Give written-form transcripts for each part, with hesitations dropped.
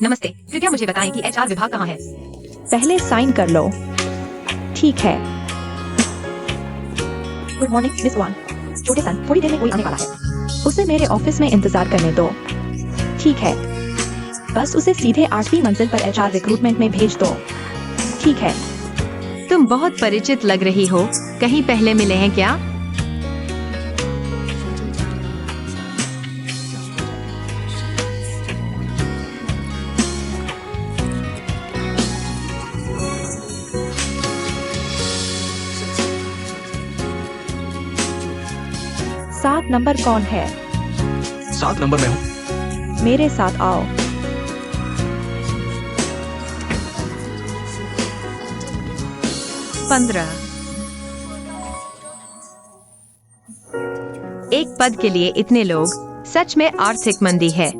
नमस्ते, कृपया मुझे बताएं कि एचआर विभाग कहाँ है। पहले साइन कर लो। ठीक है। Good morning miss one. छोटे सन, थोड़ी देर में कोई आने वाला है। उसे मेरे ऑफिस में इंतजार करने दो। ठीक है। बस उसे सीधे 8वीं मंजिल पर एचआर रिक्रूटमेंट में भेज दो। ठीक है। तुम बहुत परिचित लग रही हो, कहीं पहले मिले हैं क्या? सात नंबर कौन है? 7 नंबर में हूँ। मेरे साथ आओ। एक पद के लिए इतने लोग, सच में आर्थिक मंदी है।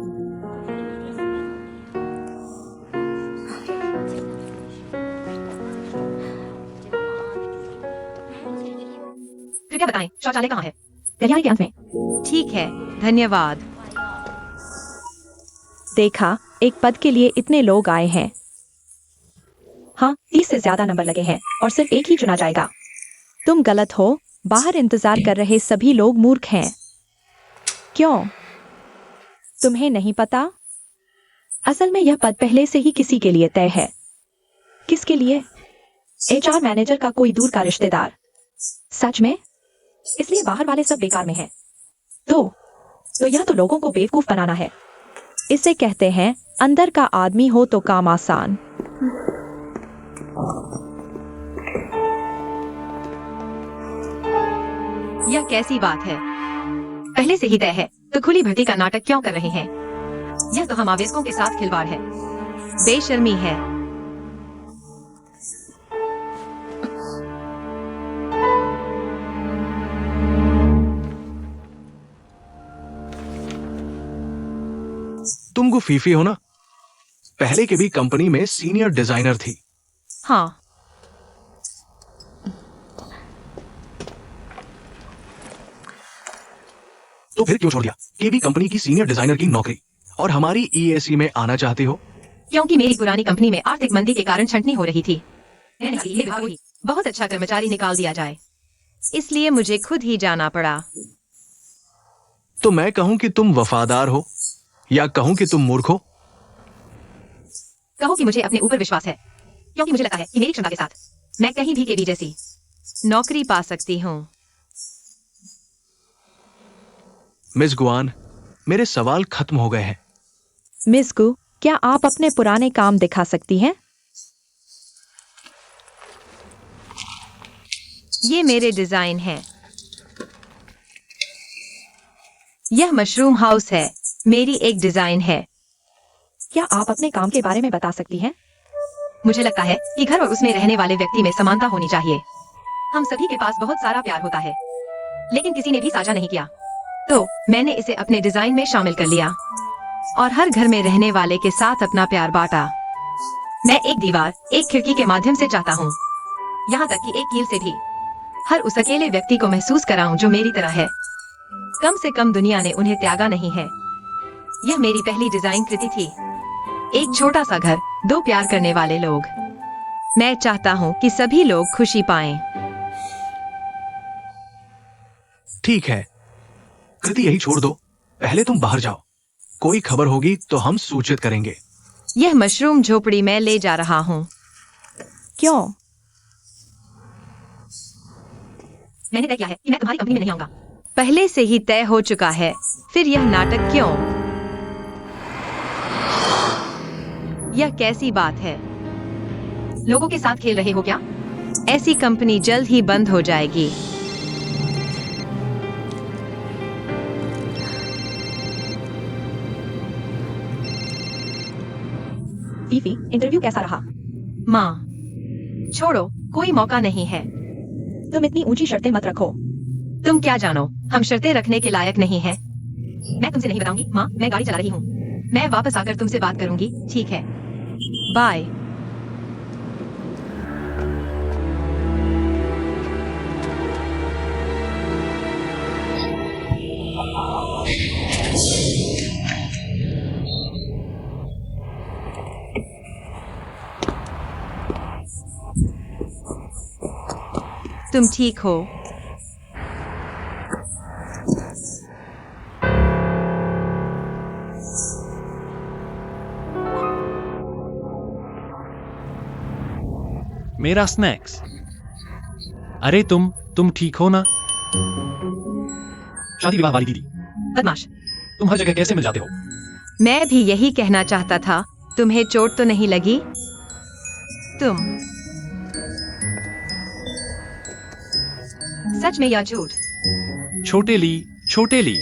कृपया बताएं शौचालय कहाँ है। गलियारे के अंत में। ठीक है, धन्यवाद। देखा, एक पद के लिए इतने लोग आए हैं। हाँ, 30 से ज्यादा नंबर लगे हैं और सिर्फ एक ही चुना जाएगा। तुम गलत हो। बाहर इंतजार कर रहे सभी लोग मूर्ख हैं। क्यों? तुम्हें नहीं पता? असल में यह पद पहले से ही किसी के लिए तय है। किसके लिए? एचआर मैनेजर का कोई दूर का रिश्तेदार। सच में? इसलिए बाहर वाले सब बेकार में हैं। तो यह तो लोगों को बेवकूफ बनाना है। इसे कहते हैं अंदर का आदमी हो तो काम आसान। यह कैसी बात है? पहले से ही तय है तो खुली भर्ती का नाटक क्यों कर रहे हैं? यह तो हम आवेदकों के साथ खिलवाड़ है। बेशर्मी है। तुम गुफीफी हो ना? पहले के भी कंपनी में सीनियर डिजाइनर थी। हाँ। तो फिर क्यों छोड़ दिया केबी कंपनी की सीनियर डिजाइनर की नौकरी और हमारी ईएसी में आना चाहती हो? क्योंकि मेरी पुरानी कंपनी में आर्थिक मंदी के कारण छंटनी हो रही थी। बहुत अच्छा कर्मचारी निकाल दिया जाए, इसलिए मुझे खुद ही जाना पड़ा। तो मैं कहूं कि तुम वफादार हो या कहूं कि तुम मूर्ख हो? कहो कि मुझे अपने ऊपर विश्वास है, क्योंकि मुझे लगता है कि मेरी क्षमता के साथ मैं कहीं भी केबी जैसी नौकरी पा सकती हूँ। मिस गुआन, मेरे सवाल खत्म हो गए हैं। मिस गु, क्या आप अपने पुराने काम दिखा सकती हैं? ये मेरे डिजाइन है। यह मशरूम हाउस है, मेरी एक डिजाइन है। क्या आप अपने काम के बारे में बता सकती हैं? मुझे लगता है कि घर और उसमें रहने वाले व्यक्ति में समानता होनी चाहिए। हम सभी के पास बहुत सारा प्यार होता है, लेकिन किसी ने भी साझा नहीं किया, तो मैंने इसे अपने डिजाइन में शामिल कर लिया और हर घर में रहने वाले के साथ अपना प्यार बांटा। मैं एक दीवार, एक खिड़की के माध्यम से चाहता हूँ, यहाँ तक कि एक कील से भी हर उस अकेले व्यक्ति को महसूस कराऊं जो मेरी तरह है। कम से कम दुनिया ने उन्हें त्यागा नहीं है। यह मेरी पहली डिजाइन कृति थी। एक छोटा सा घर, 2 प्यार करने वाले लोग। मैं चाहता हूँ कि सभी लोग खुशी पाएं। ठीक है, कृति यही छोड़ दो। पहले तुम बाहर जाओ, कोई खबर होगी तो हम सूचित करेंगे। यह मशरूम झोपड़ी में ले जा रहा हूँ। क्यों? मैंने तय किया है कि मैं तुम्हारी कंपनी में नहीं आऊंगा। पहले से ही तय हो चुका है, फिर यह नाटक क्यों? यह कैसी बात है? लोगों के साथ खेल रहे हो क्या? ऐसी कंपनी जल्द ही बंद हो जाएगी। फीफी, इंटरव्यू कैसा रहा? माँ, छोड़ो, कोई मौका नहीं है। तुम इतनी ऊंची शर्तें मत रखो। तुम क्या जानो, हम शर्तें रखने के लायक नहीं हैं। मैं तुमसे नहीं बताऊंगी। माँ, मैं गाड़ी चला रही हूँ। मैं वापस आकर तुमसे बात करूंगी, ठीक है? बाय। तुम ठीक हो? मेरा स्नैक्स। अरे तुम ठीक हो ना? शादी विवाह वाली दीदी, बदमाश। तुम हर जगह कैसे मिल जाते हो? मैं भी यही कहना चाहता था। तुम्हें चोट तो नहीं लगी? तुम सच में या झूठ? छोटे ली,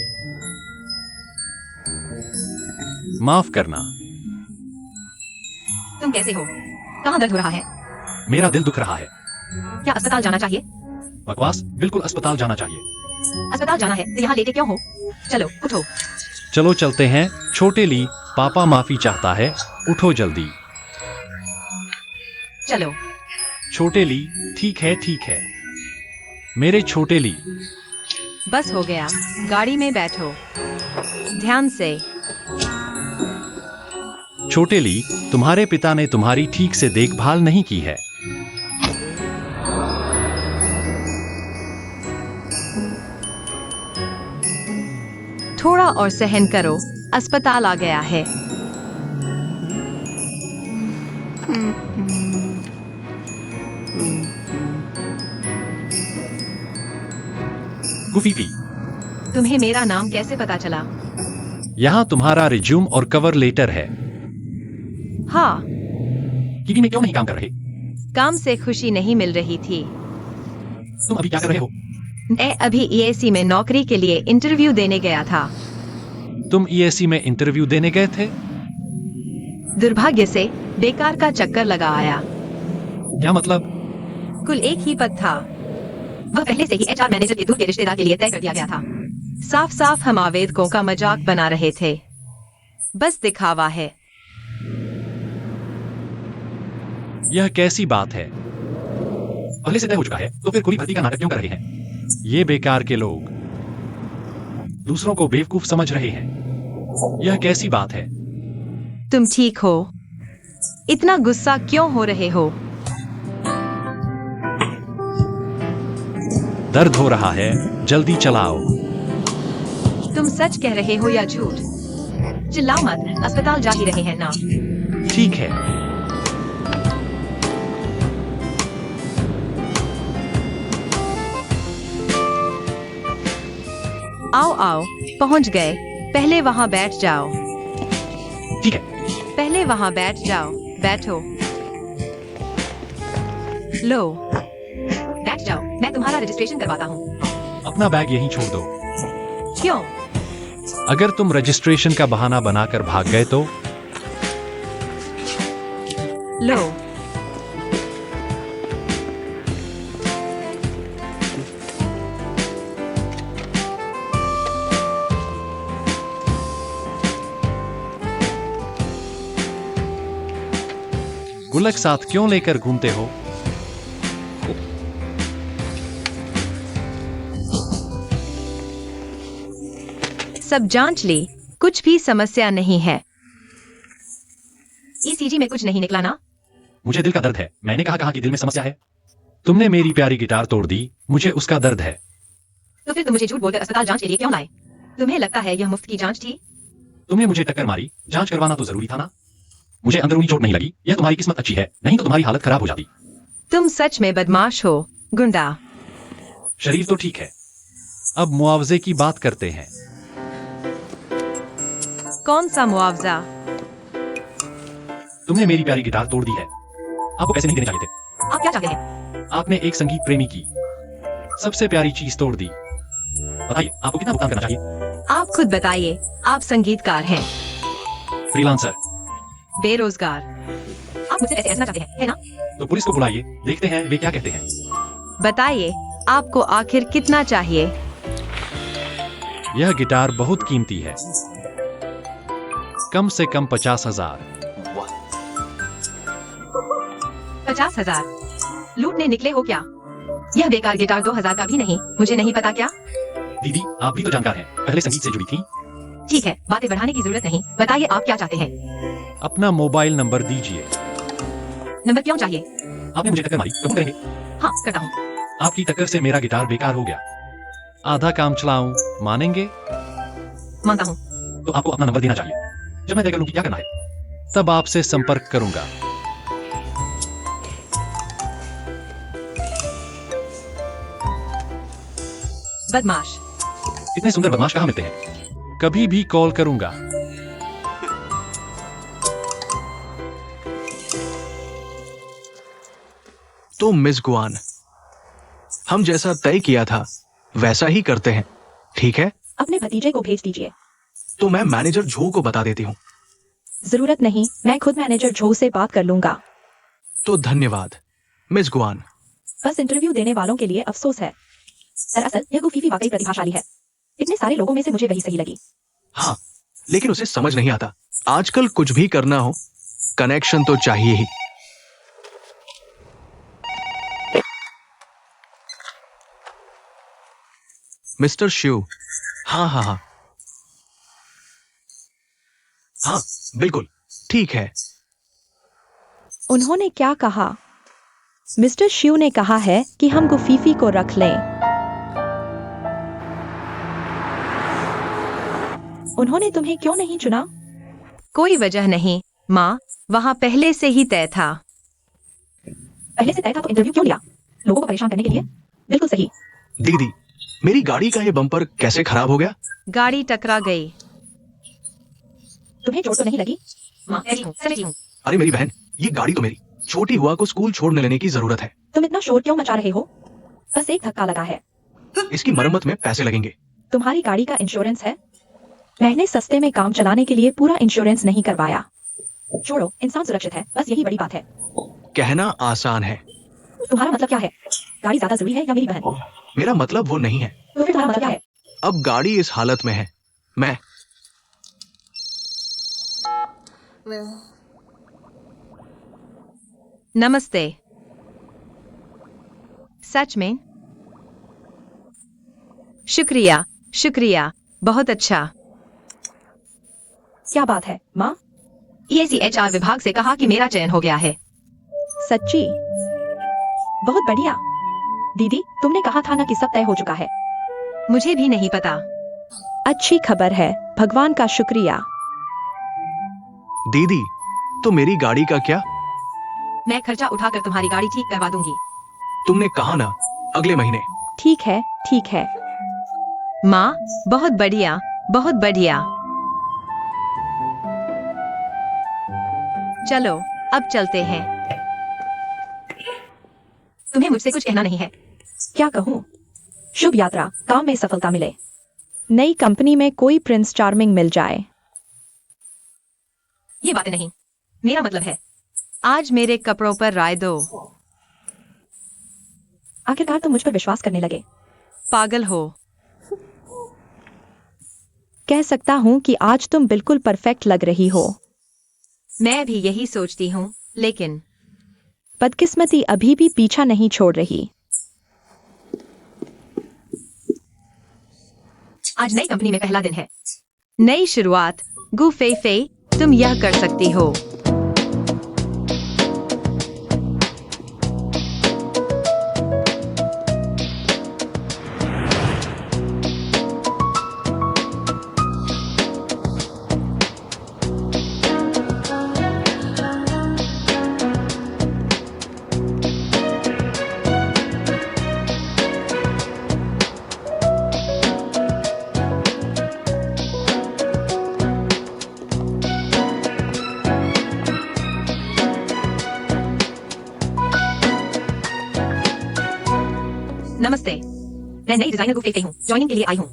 माफ करना। तुम कैसे हो? कहाँ दर्द हो रहा है? मेरा दिल दुख रहा है। क्या अस्पताल जाना चाहिए? बकवास, बिल्कुल अस्पताल जाना चाहिए। अस्पताल जाना है तो यहाँ लेटे क्यों हो? चलो उठो। चलो चलते हैं। छोटे ली, पापा माफी चाहता है, उठो जल्दी। चलो। छोटे ली, ठीक है। मेरे छोटे ली। बस हो गया, गाड़ी में बैठो। ध्यान से। छोटे ली, तुम्हारे पिता ने तुम्हारी ठीक से देखभाल नहीं की है। थोड़ा और सहन करो, अस्पताल आ गया है। गुफीफी, तुम्हें मेरा नाम कैसे पता चला? यहाँ तुम्हारा रिज्यूम और कवर लेटर है। हाँ, कीवी में क्यों नहीं काम कर रहे? काम से खुशी नहीं मिल रही थी। तुम अभी क्या कर रहे हो? मैं अभी ईएसी में नौकरी के लिए इंटरव्यू देने गया था। तुम ईएसी में इंटरव्यू देने गए थे? दुर्भाग्य से बेकार का चक्कर लगा आया। क्या मतलब? कुल एक ही पद था। वह पहले से ही एचआर मैनेजर के दूर के रिश्तेदार के लिए तय कर दिया गया था। साफ साफ हम आवेदकों का मजाक बना रहे थे। बस दिखावा है। यह कैसी बात है? पहले से तय हो चुका है, तो फिर खुली भर्ती का नाटक क्यों कर रहे हैं? ये बेकार के लोग दूसरों को बेवकूफ समझ रहे हैं। यह कैसी बात है? तुम ठीक हो? इतना गुस्सा क्यों हो रहे हो? दर्द हो रहा है, जल्दी चलाओ। तुम सच कह रहे हो या झूठ? चिल्लाओ मत, अस्पताल जा ही रहे हैं ना। ठीक है। आओ, पहुंच गए। पहले वहां बैठ जाओ। ठीक है। पहले वहां बैठ जाओ। बैठो। लो। बैठ जाओ, मैं तुम्हारा रजिस्ट्रेशन करवाता हूँ। अपना बैग यहीं छोड़ दो। क्यों? अगर तुम रजिस्ट्रेशन का बहाना बनाकर भाग गए तो? लो। गुल्लक साथ क्यों लेकर घूमते हो? सब जांच ली, कुछ भी समस्या नहीं है। ईसीजी में कुछ नहीं निकला ना? मुझे दिल का दर्द है। मैंने कहा कि दिल में समस्या है। तुमने मेरी प्यारी गिटार तोड़ दी, मुझे उसका दर्द है। तो फिर तुम मुझे झूठ बोलकर अस्पताल जांच के लिए क्यों लाए? तुम्हें लगता है यह मुफ्त की जांच थी? तुमने मुझे टक्कर मारी, जांच करवाना तो जरूरी था ना। मुझे अंदरूनी चोट नहीं लगी। यह तुम्हारी किस्मत अच्छी है, नहीं तो तुम्हारी हालत खराब हो जाती। तुम सच में बदमाश हो, गुंडा। शरीर तो ठीक है। अब मुआवजे की बात करते हैं। कौन सा मुआवजा? तुमने मेरी प्यारी गिटार तोड़ दी है। आपको पैसे नहीं देने चाहिए थे। आप क्या चाहते हैं? आपने एक संगीत प्रेमी की सबसे प्यारी चीज तोड़ दी। बताइए, आपको कितना भुगतान करना चाहिए? आप खुद बताइए। आप संगीतकार हैं, फ्रीलांसर। बेरोजगार। आप मुझसे पैसे ऐसा चाहते हैं, है ना? तो पुलिस को बुलाइए, देखते हैं वे क्या कहते हैं। बताइए, आपको आखिर कितना चाहिए? यह गिटार बहुत कीमती है, कम से कम 50,000। 50,000? लूटने निकले हो क्या? यह बेकार गिटार 2,000 का भी नहीं। मुझे नहीं पता क्या? दीदी, आप भी तो जानकार हैं, पहले संगीत से जुड़ी थी। ठीक है, बातें बढ़ाने की जरूरत नहीं। बताइए आप क्या चाहते हैं? अपना मोबाइल नंबर दीजिए। नंबर क्यों चाहिए? आपने मुझे टक्कर मारी, कबूल करेंगे? हाँ, करता हूँ। आपकी टक्कर से मेरा गिटार बेकार हो गया। आधा काम चलाऊं, मानेंगे? मानता हूँ। तो आपको अपना नंबर देना चाहिए। जब मैं तय कर लूं कि क्या करना है, तब आपसे संपर्क करूंगा। बदमाश। इतने सुंदर बदमाश कहाँ मिलते हैं? कभी भी कॉल करूंगा। तो मिस गुआन, हम जैसा तय किया था वैसा ही करते हैं, ठीक है? अपने भतीजे को भेज दीजिए। तो मैं मैनेजर झो को बता देती हूँ। जरूरत नहीं, मैं खुद मैनेजर झो से बात कर लूंगा। तो धन्यवाद मिस गुआन। बस इंटरव्यू देने वालों के लिए अफसोस है। दरअसल यह गुफीफी वाकई प्रतिभाशाली है। इतने सारे लोगों में से मुझे वही सही लगी। हाँ, लेकिन उसे समझ नहीं आता। आजकल कुछ भी करना हो, कनेक्शन तो चाहिए ही। मिस्टर शिव, हाँ हाँ हाँ हाँ, बिल्कुल ठीक है। उन्होंने क्या कहा? मिस्टर शिव ने कहा है कि हम गुफीफी को रख लें। उन्होंने तुम्हें क्यों नहीं चुना? कोई वजह नहीं माँ, वहाँ पहले से ही तय था। पहले से तय था तो इंटरव्यू क्यों लिया? लोगों को परेशान करने के लिए? बिल्कुल सही। दीदी, मेरी गाड़ी का ये बम्पर कैसे खराब हो गया? गाड़ी टकरा गई। तुम्हें चोट तो नहीं लगी? माँ, ऐसी हूँ, समझी हूँ। अरे मेरी बहन, ये गाड़ी तो मेरी छोटी हुआ को स्कूल छोड़ने लेने की जरूरत है। तुम इतना शोर क्यों मचा रहे हो? बस एक धक्का लगा है। इसकी मरम्मत में पैसे लगेंगे। तुम्हारी गाड़ी का इंश्योरेंस है? मैंने सस्ते में काम चलाने के लिए पूरा इंश्योरेंस नहीं करवाया। छोड़ो, इंसान सुरक्षित है, बस यही बड़ी बात है। कहना आसान है। तुम्हारा मतलब क्या है? गाड़ी ज्यादा जरूरी है या मेरी बहन? मेरा मतलब वो नहीं है। तो फिर तुम्हारा मतलब क्या है? अब गाड़ी इस हालत में है, मैं नमस्ते। सच में? शुक्रिया, शुक्रिया, बहुत अच्छा। क्या बात है माँ? EACHR विभाग से कहा कि मेरा चयन हो गया है। सच्ची? बहुत बढ़िया। दीदी, तुमने कहा था ना कि सब तय हो चुका है। मुझे भी नहीं पता। अच्छी खबर है, भगवान का शुक्रिया। दीदी, तो मेरी गाड़ी का क्या? मैं खर्चा उठाकर तुम्हारी गाड़ी ठीक करवा दूंगी। तुमने कहा ना अगले महीने। ठीक है, ठीक है। माँ, बहुत बढ़िया, बहुत बढ़िया। चलो, अब चलते हैं। तुम्हें मुझसे कुछ कहना नहीं है? क्या कहूँ? शुभ यात्रा, काम में सफलता मिले। नई कंपनी में कोई प्रिंस चार्मिंग मिल जाए। ये बातें नहीं, मेरा मतलब है। आज मेरे कपड़ों पर राय दो। आखिरकार तुम मुझ पर विश्वास करने लगे। पागल हो। कह सकता हूँ कि आज तुम बिल्कुल परफेक्ट लग रही हो। मैं भी यही सोचती हूँ, लेकिन बदकिस्मती अभी भी पीछा नहीं छोड़ रही। आज नई कंपनी में पहला दिन है। नई शुरुआत। गु फे फे, तुम यह कर सकती हो। नमस्ते, मैं नई डिजाइनर को फेंक हूँ, ज्वाइनिंग के लिए आई हूँ।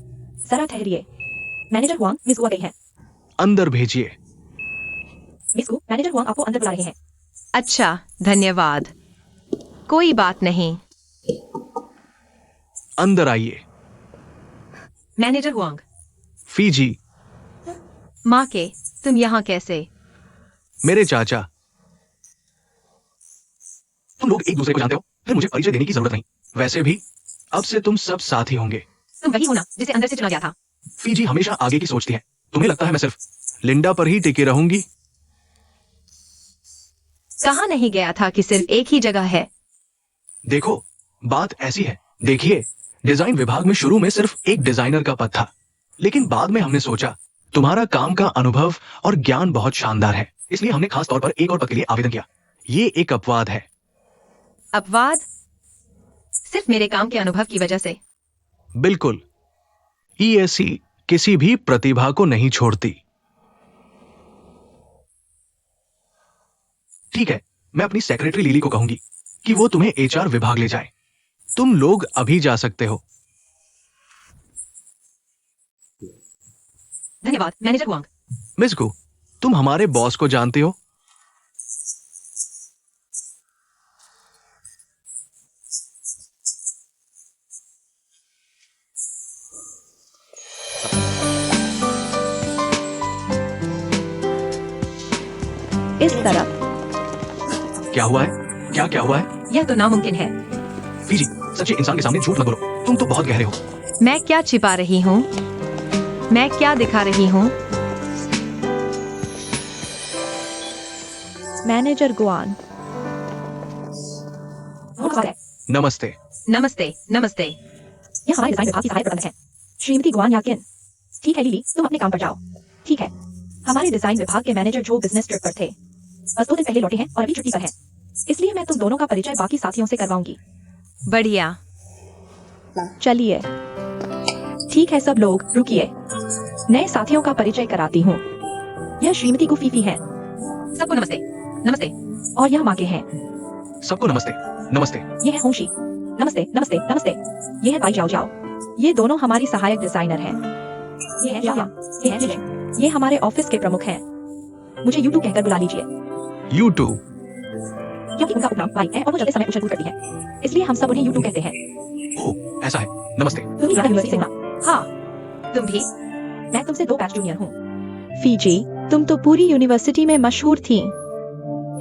जरा ठहरिए। मैनेजर हुआंग मिस गुआ गई है। अंदर भेजिए। मिस गु, मैनेजर हुआंग आपको अंदर बुला रहे हैं। अच्छा, धन्यवाद। कोई बात नहीं। अंदर आइए। Manager Huang. फीजी, माँ के, तुम यहाँ कैसे? मेरे चाचा। तुम लोग एक दूसरे को जानते हो, फिर मुझे परिचय देने की जरूरत नहीं। वैसे भी अब से तुम सब साथ ही होंगे। तुम वही हो ना जिसे अंदर से चुना गया था। फीजी हमेशा आगे की सोचती है। तुम्हें लगता है मैं सिर्फ लिंडा पर ही टिके रहूंगी? कहा नहीं गया था कि सिर्फ एक ही जगह है। देखो, बात ऐसी है, देखिए, डिजाइन विभाग में शुरू में सिर्फ एक डिजाइनर का पद था, लेकिन बाद में हमने सोचा तुम्हारा काम का अनुभव और ज्ञान बहुत शानदार है, इसलिए हमने खास तौर पर एक और पद के लिए आवेदन किया। ये एक अपवाद है। अपवाद? सिर्फ मेरे काम के अनुभव की वजह से? बिल्कुल। ईएससी किसी भी प्रतिभा को नहीं छोड़ती। ठीक है, मैं अपनी सेक्रेटरी लिली को कहूंगी कि वो तुम्हें एचआर विभाग ले जाए। तुम लोग अभी जा सकते हो। धन्यवाद मैनेजर हुआंग। मिस गु, तुम हमारे बॉस को जानते हो? इस तरफ। क्या हुआ है? क्या हुआ है? यह तो नामुमकिन है। फीजी, सच्चे इंसान के सामने झूठ मत बोलो, तुम तो बहुत गहरे हो। मैं क्या छिपा रही हूँ? मैं क्या दिखा रही हूँ? Manager Guan. नमस्ते। नमस्ते नमस्ते। यह हमारे डिजाइन विभाग की सहायक प्रबंधक हैं, श्रीमती गुआन याकिन। ठीक है लिली, तुम अपने काम पर जाओ। ठीक है। हमारे डिजाइन विभाग के मैनेजर जो बिजनेस ट्रिप पर थे, बस 2 दिन पहले लौटे हैं और अभी छुट्टी पर हैं। इसलिए मैं तुम दोनों का परिचय बाकी साथियों से करवाऊंगी। बढ़िया। चलिए। ठीक है सब लोग रुकिए, नए साथियों का परिचय कराती हूँ। यह श्रीमती गुफीफी है। सबको नमस्ते। नमस्ते। और यह माके हैं। सबको नमस्ते। नमस्ते। ये है होंशी। नमस्ते नमस्ते नमस्ते। ये है बाई जाओ जाओ। ये दोनों हमारी सहायक डिजाइनर हैं। ये है शाया। ये है जिलिन। ये हमारे ऑफिस के प्रमुख हैं। मुझे यूट्यूब कहकर बुला लीजिए, यूट्यूब। क्योंकि उनका उपनाम बाई है और वो चलते समय उछल कूद करती है, इसलिए हम सब उन्हें यूट्यूब कहते हैं। ओह, ऐसा है। नमस्ते। तुम भी यहाँ यूनिवर्सिटी से हो ना? हाँ, तुम भी? मैं तुमसे 2 बैच जूनियर हूँ। फीजी, तुम तो पूरी यूनिवर्सिटी में मशहूर थी।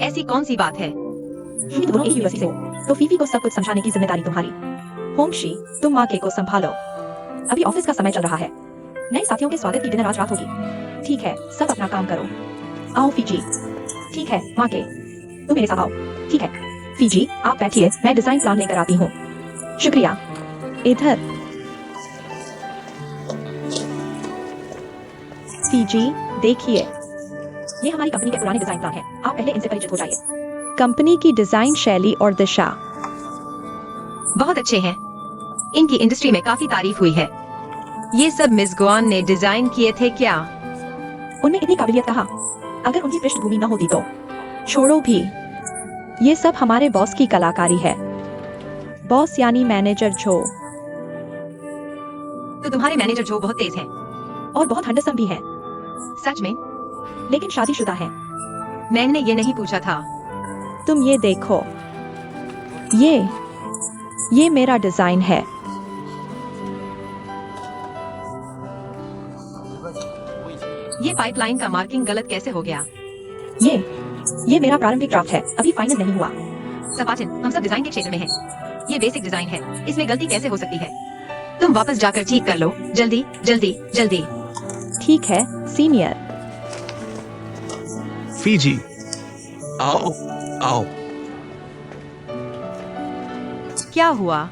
ऐसी कौन सी बात है? क्योंकि तुम दोनों एक ही यूनिवर्सिटी से हो, तो फीफी को सब कुछ समझाने की जिम्मेदारी तुम्हारी। होंगशी, तुम माके को संभालो। अभी ऑफिस का समय चल रहा है। नए साथियों के स्वागत की डिनर आज रात होगी। ठीक है, सब अपना काम करो। आओ फीजी। ठीक है माके, तुम मेरे साथ आओ। ठीक है फीजी, आप बैठिए, मैं डिजाइन प्लान लेकर आती हूँ। शुक्रिया। इधर। फीजी, देखिए, ये हमारी कंपनी के पुराने डिजाइन प्लान हैं। आप पहले इनसे परिचित हो जाइए। कंपनी की डिजाइन शैली और दिशा बहुत अच्छे हैं। इनकी इंडस्ट्री में काफी तारीफ हुई है। ये सब मिस गुआन ने डिजाइन किए थे क्या? उनमें इतनी काबिलियत कहा। अगर उनकी पृष्ठभूमि न होती तो। छोड़ो भी, ये सब हमारे बॉस की कलाकारी है। बॉस यानी मैनेजर जो। तो तुम्हारे मैनेजर जो बहुत तेज है और बहुत हंडसम भी है, सच में? लेकिन शादीशुदा है। मैंने ये नहीं पूछा था। तुम ये देखो, ये मेरा डिजाइन है। ये पाइपलाइन का मार्किंग गलत कैसे हो गया? ये मेरा प्रारंभिक ड्राफ्ट है, अभी फाइनल नहीं हुआ। सपाचन, हम सब डिजाइन के क्षेत्र में हैं। ये बेसिक डिजाइन है, इसमें गलती कैसे हो सकती है? तुम वापस जाकर ठीक कर लो, जल्दी जल्दी जल्दी। ठीक है सीनियर। फीजी, आओ आओ। क्या हुआ?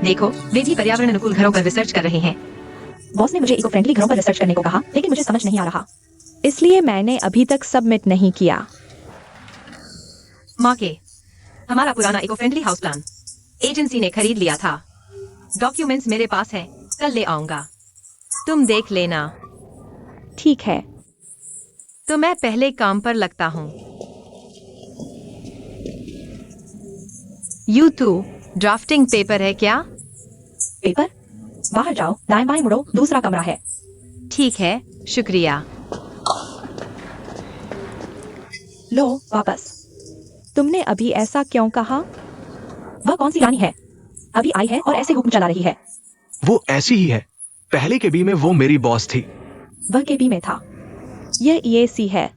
देखो, वे भी पर्यावरण अनुकूल घरों पर रिसर्च कर रहे हैं। बॉस ने मुझे इको फ्रेंडली घरों पर रिसर्च करने को कहा, लेकिन मुझे समझ नहीं आ रहा, इसलिए मैंने अभी तक सबमिट नहीं किया। माँ के, हमारा पुराना eco friendly house plan agency ने खरीद लिया था। डॉक्यूमेंट्स मेरे पास हैं, कल ले आऊंगा। तुम देख लेना। ठीक है। तो मैं पहले काम पर लगता हूँ। U2 ड्राफ्टिंग पेपर है क्या? पेपर? बाहर जाओ, दाएं बाएं मुड़ो, दूसरा कमरा है। ठीक है, शुक्रिया। लो वापस। तुमने अभी ऐसा क्यों कहा? वह कौन सी रानी है? अभी आई है और ऐसे हुक्म चला रही है। वो ऐसी ही है। पहले के बी में वो मेरी बॉस थी। वह के बी में था। यह EAC है।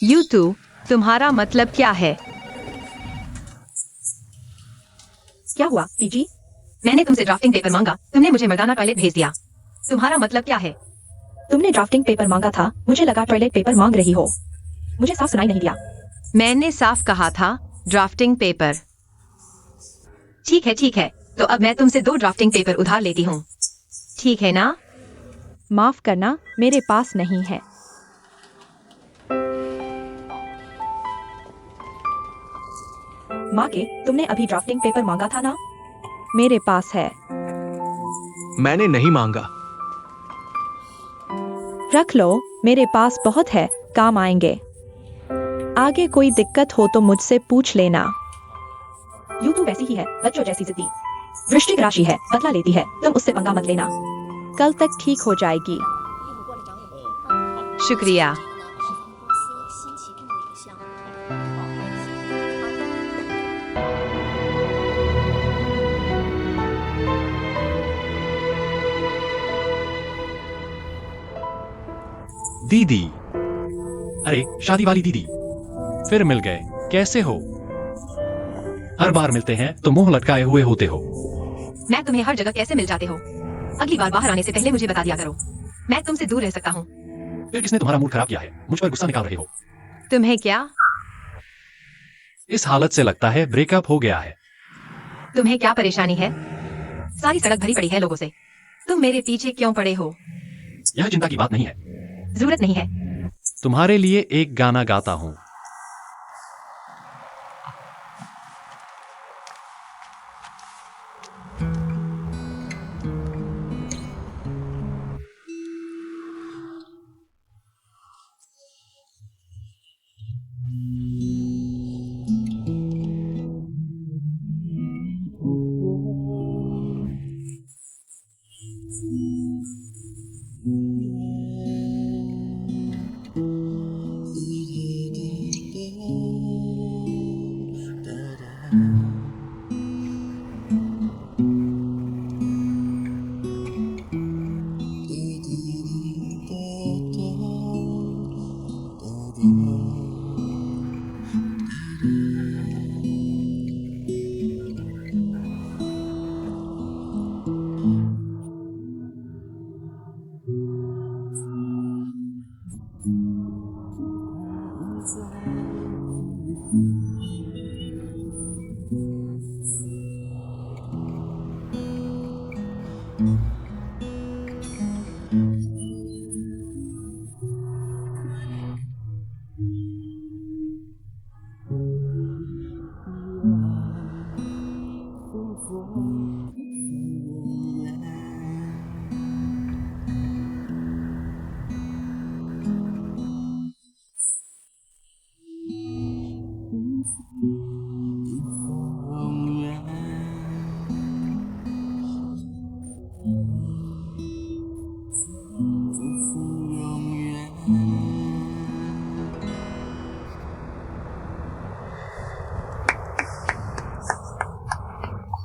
यूतू, तुम्हारा मतलब क्या है? क्या हुआ पीजी? मैंने तुमसे ड्राफ्टिंग पेपर मांगा, तुमने मुझे मर्दाना टॉयलेट भेज दिया। तुम्हारा मतलब क्या है? तुमने ड्राफ्टिंग पेपर मांगा था, मुझे लगा टॉयलेट पेपर मांग रही हो। मुझे साफ सुनाई नहीं दिया। मैंने साफ कहा था ड्राफ्टिंग पेपर। ठीक है, तो अब मैं तुमसे 2 ड्राफ्टिंग पेपर उधार लेती हूँ। ठीक है ना? माफ करना, मेरे पास नहीं है। माँ के, तुमने अभी ड्राफ्टिंग पेपर मांगा था ना? मेरे पास है। मैंने नहीं मांगा। रख लो, मेरे पास बहुत है, काम आएंगे। आगे कोई दिक्कत हो तो मुझसे पूछ लेना। यूं तो वैसी ही है, बच्चों जैसी जिद्दी। वृश्चिक राशि है, बदला लेती है, तुम उससे पंगा मत लेना। कल तक ठीक हो जाएगी। शुक्रिया। दीदी, अरे शादी वाली दीदी, फिर मिल गए। कैसे हो? हर बार मिलते हैं तो मुंह लटकाए हुए होते हो। मैं तुम्हें हर जगह कैसे मिल जाते हो? अगली बार बाहर आने से पहले मुझे बता दिया करो। मैं तुमसे दूर रह सकता हूँ। फिर किसने तुम्हारा मूड खराब किया है? मुझ पर गुस्सा निकाल रहे हो? तुम्हें क्या? इस हालत से लगता है ब्रेकअप हो गया है। तुम्हें क्या परेशानी है? सारी सड़क भरी पड़ी है लोगों से। तुम मेरे पीछे क्यों पड़े हो? यह चिंता की बात नहीं है। जरूरत नहीं है। तुम्हारे लिए एक गाना गाता हूँ।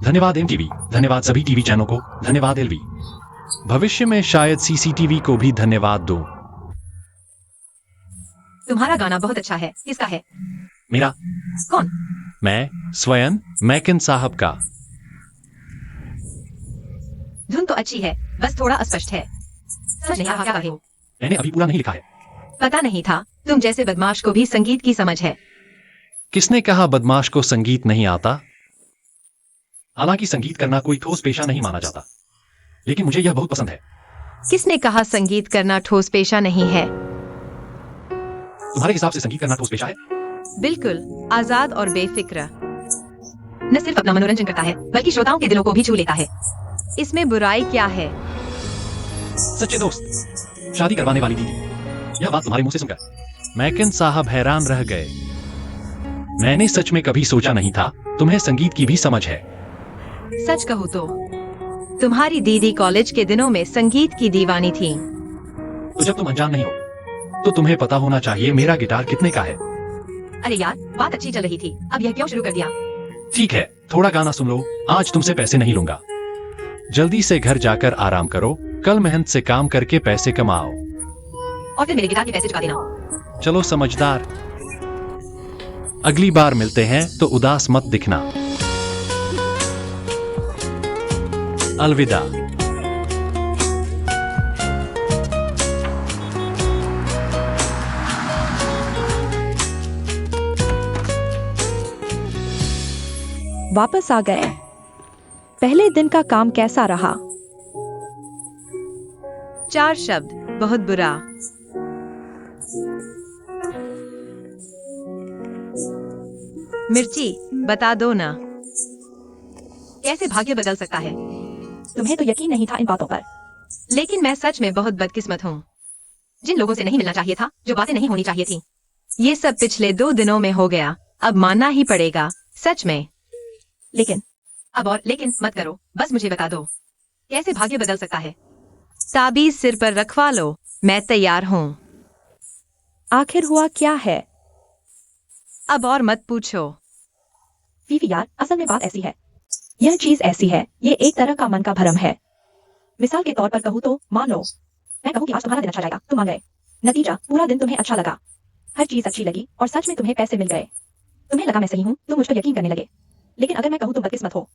धन्यवाद एमटीवी, धन्यवाद सभी टीवी चैनलों को, धन्यवाद एलवी। भविष्य में शायद सीसीटीवी को भी धन्यवाद दो। तुम्हारा गाना बहुत अच्छा है। किसका है? मेरा? कौन? मैं स्वयं मैकिन साहब का। धुन तो अच्छी है, बस थोड़ा अस्पष्ट है। समझ नहीं आ क्या रहे हो। मैंने अभी पूरा नहीं लिखा है। पता नहीं था, तुम जैसे बदमाश को भी संगीत की समझ है। किसने कहा बदमाश को संगीत नहीं आता? हालांकि संगीत करना कोई ठोस पेशा नहीं माना जाता, लेकिन मुझे यह बहुत पसंद है। किसने कहा संगीत करना ठोस पेशा नहीं है? तुम्हारे हिसाब से संगीत करना ठोस पेशा है? बिल्कुल, आजाद और बेफिक्र। न सिर्फ अपना मनोरंजन करता है, बल्कि श्रोताओं के दिलों को भी छू लेता है। इसमें बुराई क्या है? सच्चे दोस्त, शादी करवाने वाली दीदी, यह बात तुम्हारे मुंह से सुनकर मैकिन साहब हैरान रह गए। मैंने सच में कभी सोचा नहीं था तुम्हें संगीत की भी समझ है। सच कहूँ तो तुम्हारी दीदी कॉलेज के दिनों में संगीत की दीवानी थी। तो जब तुम अनजान नहीं हो तो तुम्हें पता होना चाहिए मेरा गिटार कितने का है। अरे यार, बात अच्छी चल रही थी, अब यह क्यों शुरू कर दिया? ठीक है, थोड़ा गाना सुन लो, आज तुमसे पैसे नहीं लूंगा। जल्दी से घर जाकर आराम करो, कल मेहनत से काम करके पैसे कमाओ। और फिर मेरे गिटार के पैसे चुका देना। चलो समझदार। अगली बार मिलते हैं तो उदास मत दिखना। अलविदा। वापस आ गए। पहले दिन का काम कैसा रहा? 4 शब्द, बहुत बुरा। मिर्ची, बता दो ना। कैसे भाग्य बदल सकता है? तुम्हें तो यकीन नहीं था इन बातों पर। लेकिन मैं सच में बहुत बदकिस्मत हूँ। जिन लोगों से नहीं मिलना चाहिए था, जो बातें नहीं होनी चाहिए थी। ये सब पिछले 2 दिनों में हो गया, अब मानना ही पड़ेगा, सच में। लेकिन अब और लेकिन मत करो, बस मुझे बता दो, कैसे भाग्य बदल सकता है? ताबीज सिर पर रखवा लो, मैं तैयार हूँ। आखिर हुआ क्या है? अब और मत पूछो। फीफी यार, असल में बात ऐसी है। यह चीज ऐसी है, ये एक तरह का मन का भ्रम है। मिसाल के तौर पर कहूँ तो मान लो मैं कहूँ कि आज तुम्हारा दिन अच्छा जाएगा, तुम मान गए। नतीजा, पूरा दिन तुम्हें अच्छा लगा, हर चीज अच्छी लगी और सच में तुम्हें पैसे मिल गए। तुम्हें लगा मैं सही हूँ, तुम मुझ पर यकीन करने लगे। लेकिन अगर मैं कहूँ तुम बदकिस्मत हो,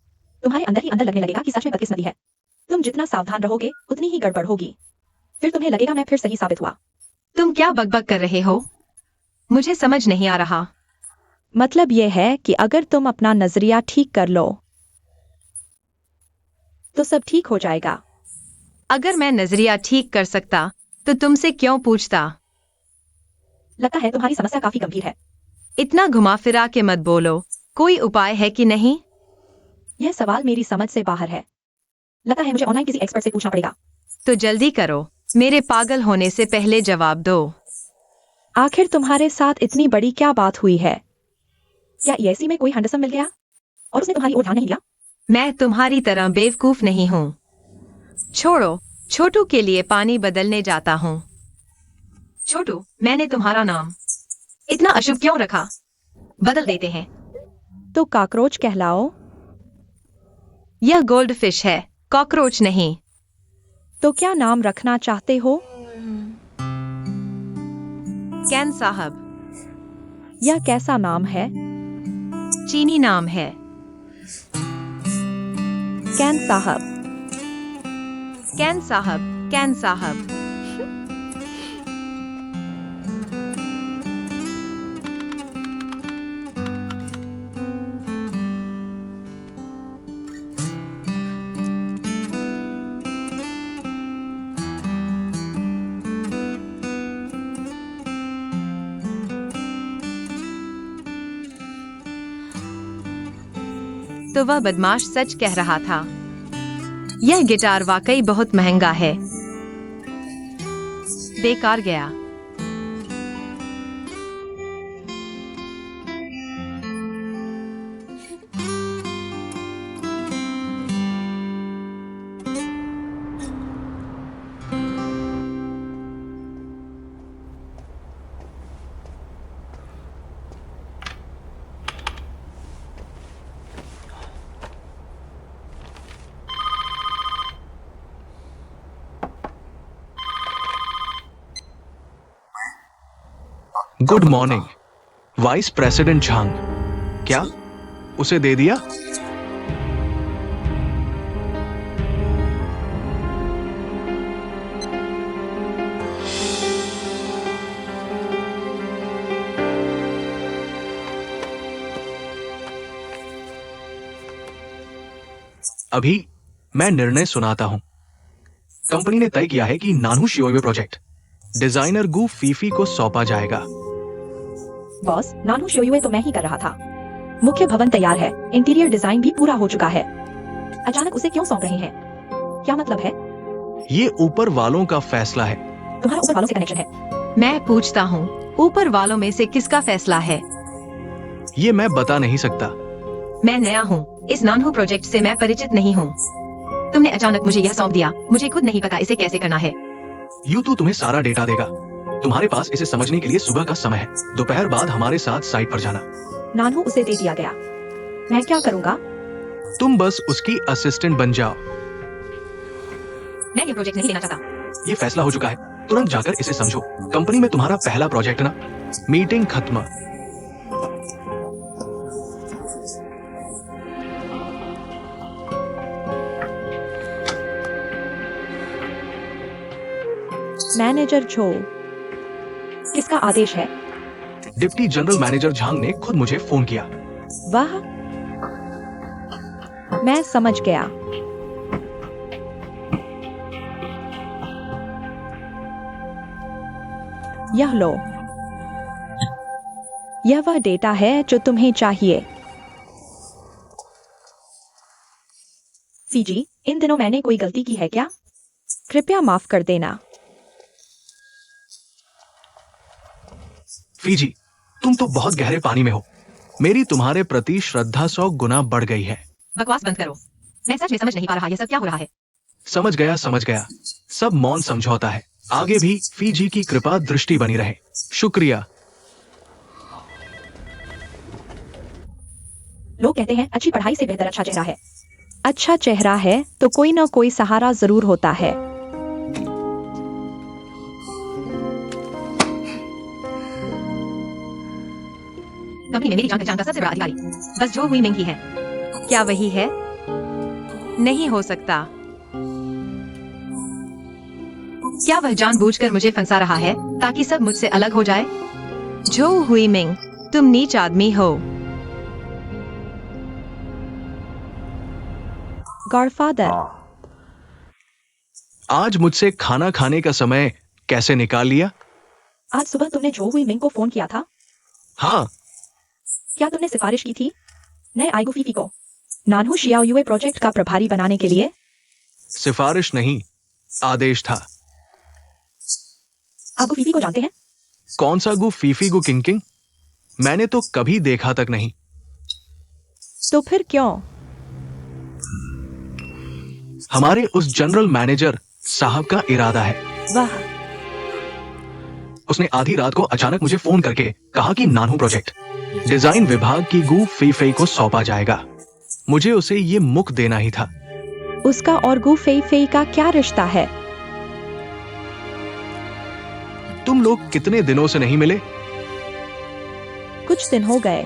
तुम्हारे अंदर ही अंदर लगने लगेगा कि सच में बदकिस्मती है। तुम जितना सावधान रहोगे उतनी ही गड़बड़ होगी। फिर तुम्हें लगेगा मैं फिर सही साबित हुआ। तुम क्या बकबक कर रहे हो? मुझे समझ नहीं आ रहा। मतलब यह है कि अगर तुम अपना नजरिया ठीक कर लो तो सब ठीक हो जाएगा। अगर मैं नजरिया ठीक कर सकता तो तुमसे क्यों पूछता? लगता है तुम्हारी समस्या काफी गंभीर है। इतना घुमा फिरा के मत बोलो, कोई उपाय है कि नहीं? यह सवाल मेरी समझ से बाहर है। लगता है मुझे ऑनलाइन किसी एक्सपर्ट से पूछना पड़ेगा। तो जल्दी करो, मेरे पागल होने से पहले जवाब दो। आखिर तुम्हारे साथ इतनी बड़ी क्या बात हुई है? क्या ईएससी में कोई हंडसम मिल गया और उसने तुम्हारी ओर ध्यान नहीं दिया? मैं तुम्हारी तरह बेवकूफ नहीं हूँ। छोड़ो, छोटू के लिए पानी बदलने जाता हूँ। छोटू, मैंने तुम्हारा नाम इतना अशुभ क्यों रखा? बदल देते हैं। तो कॉकरोच कहलाओ। यह गोल्ड फिश है, कॉकरोच नहीं। तो क्या नाम रखना चाहते हो? कैन साहब। यह कैसा नाम है? चीनी नाम है। कैन साहब। कैन साहब, कैन साहब। तो वह बदमाश सच कह रहा था। यह गिटार वाकई बहुत महंगा है। बेकार गया। Good morning, vice president Zhang. क्या उसे दे दिया? अभी मैं निर्णय सुनाता हूं। कंपनी ने तय किया है कि नानू शियोवे प्रोजेक्ट डिजाइनर गू फीफी को सौंपा जाएगा। बॉस, नानू शोयुए तो मैं ही कर रहा था। मुख्य भवन तैयार है, इंटीरियर डिजाइन भी पूरा हो चुका है। अचानक उसे क्यों सौंप रहे हैं? क्या मतलब है? ये ऊपर वालों का फैसला है। तुम्हारा ऊपर वालों से कनेक्शन है? मैं पूछता हूँ, ऊपर वालों में से किसका फैसला है? ये मैं बता नहीं सकता। मैं नया हूँ, इस नानू प्रोजेक्ट से मैं परिचित नहीं हूँ। तुमने अचानक मुझे यह सौंप दिया, मुझे खुद नहीं पता इसे कैसे करना है। यू तो तुम्हें सारा डेटा देगा। तुम्हारे पास इसे समझने के लिए सुबह का समय है। दोपहर बाद हमारे साथ साइट पर जाना। नानू उसे दे दिया गया। मैं क्या करूँगा? तुम बस उसकी असिस्टेंट बन जाओ। मैं ये प्रोजेक्ट नहीं लेना चाहता। ये फैसला हो चुका है, तुरंत जाकर इसे समझो। कंपनी में तुम्हारा पहला प्रोजेक्ट ना। मीटिंग खत्म। मैनेजर झो, किसका आदेश है? डिप्टी जनरल मैनेजर झांग ने खुद मुझे फोन किया। वह, मैं समझ गया। यह लो, यह वह डेटा है जो तुम्हें चाहिए। सीजी, इन दिनों मैंने कोई गलती की है क्या? कृपया माफ कर देना। फीजी, तुम तो बहुत गहरे पानी में हो। मेरी तुम्हारे प्रति श्रद्धा 100 गुना बढ़ गई है। बकवास बंद करो। मैं सच में समझ नहीं पा रहा ये सब क्या हो रहा है। समझ गया, समझ गया। सब मौन समझौता है। आगे भी फीजी की कृपा दृष्टि बनी रहे। शुक्रिया। लोग कहते हैं अच्छी पढ़ाई से बेहतर अच्छा चेहरा है। अच्छा चेहरा है तो कोई ना कोई सहारा जरूर होता है। कंपनी में मेरी जान पहचान का सबसे बड़ा अधिकारी बस जो हुई मिंग ही है। क्या वही है? नहीं हो सकता। क्या वह जानबूझकर मुझे फंसा रहा है ताकि सब मुझसे अलग हो जाए? जो हुई मिंग, तुम नीच आदमी हो। गॉडफादर, आज मुझसे खाना खाने का समय कैसे निकाल लिया? आज सुबह तुमने जो हुई मिंग को फोन किया था। हाँ, क्या तुमने सिफारिश की थी नए आइगो फीफी को नानहू शियाओयुए प्रोजेक्ट का प्रभारी बनाने के लिए? सिफारिश नहीं, आदेश था। आप फीफी को जानते हैं? कौन सा गु फीफी गु किंग? मैंने तो कभी देखा तक नहीं। तो फिर क्यों? हमारे उस जनरल मैनेजर साहब का इरादा है। वाह, उसने आधी रात को अचानक मुझे फोन करके कहा कि नानहू प्रोजेक्ट डिजाइन विभाग की गु फीफई को सौंपा जाएगा। मुझे उसे ये मुख देना ही था। उसका और गु फेई फेई का क्या रिश्ता है? तुम लोग कितने दिनों से नहीं मिले? कुछ दिन हो गए।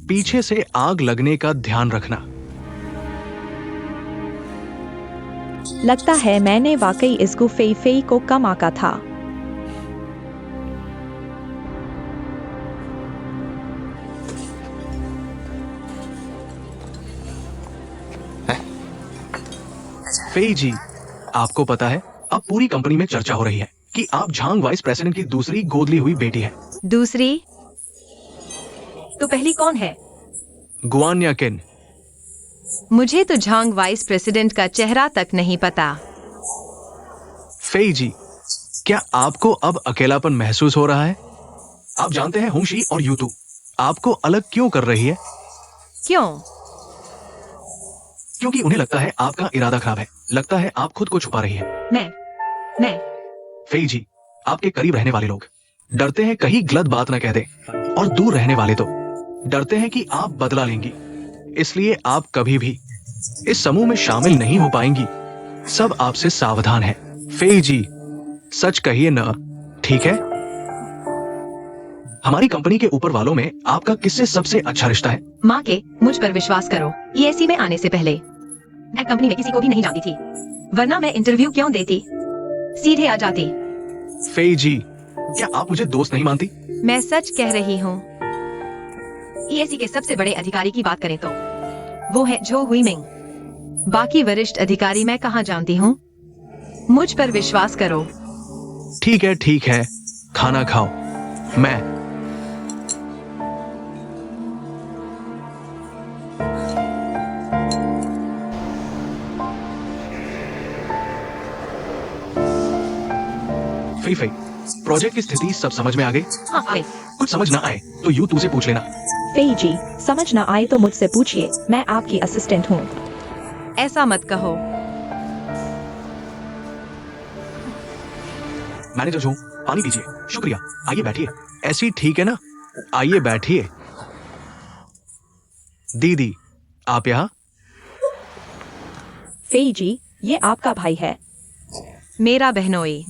पीछे से आग लगने का ध्यान रखना। लगता है मैंने वाकई इस गु फेई फेई को कम आंका था। फेई जी, आपको पता है अब पूरी कंपनी में चर्चा हो रही है कि आप झांग वाइस प्रेसिडेंट की दूसरी गोद ली हुई बेटी है। दूसरी? तो पहली कौन है? गुआन्या किन। मुझे तो झांग वाइस प्रेसिडेंट का चेहरा तक नहीं पता। फेई जी, क्या आपको अब अकेलापन महसूस हो रहा है? आप जानते हैं होंशी और यूतू आपको अलग क्यों कर रही है? क्यों? क्योंकि उन्हें लगता है आपका इरादा खराब है। लगता है आप खुद को छुपा रही है। मैं फेई जी, आपके करीब रहने वाले लोग डरते हैं कहीं गलत बात न कह दे, और दूर रहने वाले तो डरते हैं कि आप बदला लेंगी। इसलिए आप कभी भी इस समूह में शामिल नहीं हो पाएंगी। सब आपसे सावधान है। फेई जी, सच कहिए न, ठीक है? हमारी कंपनी के ऊपर वालों में आपका किससे सबसे अच्छा रिश्ता है? माँ के, मुझ पर विश्वास करो। EAC में आने से पहले मैं कंपनी में किसी को भी नहीं जानती थी, वरना मैं इंटरव्यू क्यों देती, सीधे आ जाती। फेई जी, क्या आप मुझे दोस्त नहीं मानती? मैं सच कह रही हूँ। EAC के सबसे बड़े अधिकारी की बात करें तो वो है जो हुई मिंग। बाकी वरिष्ठ अधिकारी मैं कहाँ जानती हूँ? मुझ पर विश्वास करो। ठीक है, खाना खाओ। मैं फेई फेई, प्रोजेक्ट की स्थिति सब समझ में आ गई? हाँ आए। कुछ समझ ना आए तो यू तू से पूछ लेना। फेई जी, समझ ना आए तो मुझसे पूछिए, मैं आपकी असिस्टेंट हूँ। ऐसा मत कहो। मैनेजर जो, पानी पीजिए। शुक्रिया, आइए बैठिए। ऐसी ठीक है ना? आइए बैठिए। दीदी, आप यहाँ? फेई जी, ये आपका भाई है। मेरा बहनोई।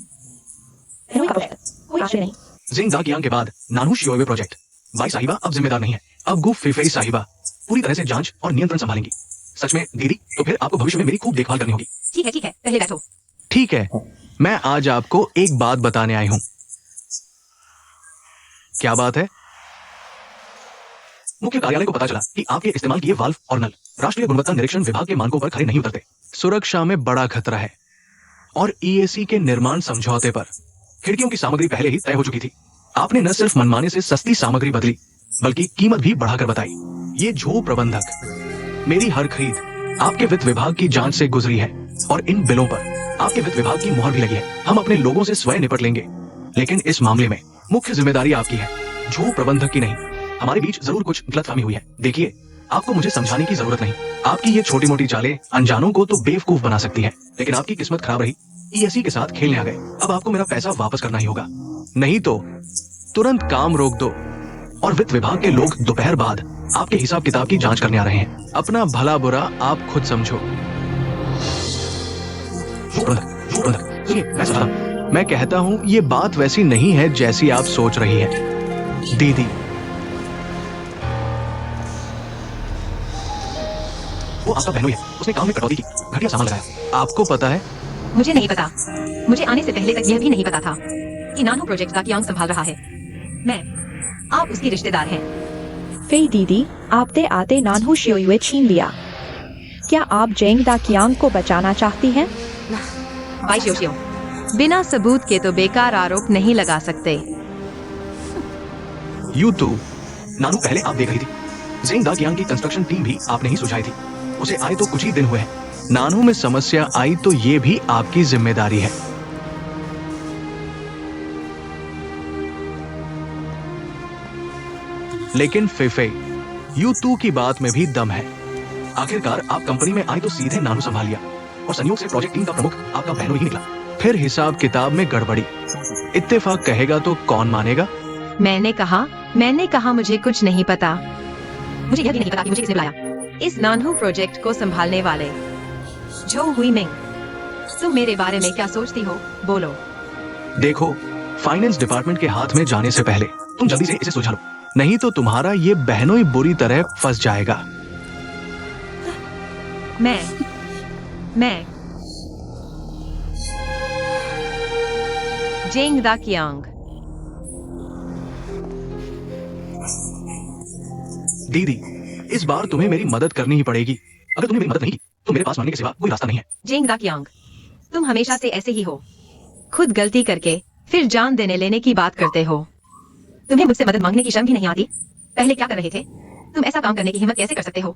हेनोई का प्रोजेक्ट, कोई आश्चर्य नहीं। जिंग दा कियांग के बाद नानू शियोवे प्रोजेक्ट बाई साहिबा अब जिम्मेदार नहीं है। अब गु फेफेई साहिबा पूरी तरह से जांच और नियंत्रण संभालेंगी। सच में दीदी, तो फिर आपको भविष्य में मेरी खूब देखभाल करनी होगी। ठीक है, पहले बैठो। ठीक है, ठीक है, पहले बैठो। मैं एक काम करती हूँ, मैं तुम्हें 10 मिनट में बुला लाती हूँ। 10 मिनट में। 10 मिनट में। ठीक है, मैं आज आपको एक बात बताने आई हूं। क्या बात है? मुख्य कार्यालय को पता चला कि आपके इस्तेमाल किए वाल्व और नल राष्ट्रीय गुणवत्ता निरीक्षण विभाग के मानकों पर खरे नहीं उतरते। सुरक्षा में बड़ा खतरा है और ईएसी के निर्माण समझौते पर खिड़कियों की सामग्री पहले ही तय हो चुकी थी। आपने न सिर्फ मनमाने से सस्ती सामग्री बदली बल्कि कीमत भी बढ़ाकर बताई। ये झो प्रबंधक, मेरी हर खरीद आपके वित्त विभाग की जांच से गुजरी है और इन बिलों पर आपके वित्त विभाग की मुहर भी लगी है। हम अपने लोगों से स्वयं निपट लेंगे, लेकिन इस मामले में मुख्य जिम्मेदारी आपकी है, झो प्रबंधक की नहीं। हमारे बीच जरूर कुछ गलतफहमी हुई है। देखिए, आपको मुझे समझाने की जरूरत नहीं। आपकी ये छोटी मोटी चालें अनजानों को तो बेवकूफ बना सकती है, लेकिन आपकी किस्मत खराब रही, ईएसी के साथ खेलने आ गए। अब आपको मेरा पैसा वापस करना ही होगा, नहीं तो तुरंत काम रोक दो। और वित्त विभाग के लोग दोपहर बाद आपके हिसाब किताब की जांच करने आ रहे हैं। अपना भला बुरा आप खुद समझो। सुनिए, मैं कहता हूं ये बात वैसी नहीं है जैसी आप सोच रही है। दीदी, वो आपका बहनोई है, उसने काम में कटौती की, घटिया सामान लगाया। आपको पता है? मुझे नहीं पता। मुझे आने से पहले तक यह भी नहीं पता था कि नानू प्रोजेक्ट का कियांग संभाल रहा है। आप उसकी रिश्तेदार हैं। फे दीदी, आपने आते नानहु शियोयुए छीन लिया। क्या आप जेंग दा कियांग को बचाना चाहती हैं? बाई शियो, बिना सबूत के तो बेकार आरोप नहीं लगा सकते। यू टू नानू पहले आप देख रही थी। जेंग दा कियांग की कंस्ट्रक्शन टीम भी आपने ही सुझाई थी। उसे आए तो कुछ ही दिन हुए हैं। नानू में समस्या आई तो ये भी आपकी जिम्मेदारी है। लेकिन फेफे, यू टू की बात में भी दम है। आखिरकार आप कंपनी में आए तो सीधे नानू संभाल लिया और संयोग से प्रोजेक्ट टीम का प्रमुख आपका बहनोई ही निकला। फिर हिसाब किताब में गड़बड़ी। इत्तेफाक कहेगा तो कौन मानेगा? मैंने कहा मुझे कुछ नहीं पता। मुझे यह भी नहीं पता कि मुझे किसने बुलाया। इस नानहु प्रोजेक्ट को संभालने वाले झो हुईमिंग, तुम मेरे बारे में क्या सोचती हो? बोलो। देखो, फाइनेंस डिपार्टमेंट के हाथ में जाने से पहले तुम जल्दी से इसे सुलझा लो, नहीं तो तुम्हारा ये बहनोई बुरी तरह फंस जाएगा। मैं जेंग दा कियांग। दीदी, इस बार तुम्हें मेरी मदद करनी ही पड़ेगी। अगर तुमने मेरी मदद नहीं की तो मेरे पास मानने के सिवा कोई रास्ता नहीं है। जेंग दा कियांग, तुम हमेशा से ऐसे ही हो। खुद गलती करके फिर जान देने लेने की बात करते हो। तुम्हें मुझसे मदद मांगने की शर्म भी नहीं आती? पहले क्या कर रहे थे? तुम ऐसा काम करने की हिम्मत कैसे कर सकते हो?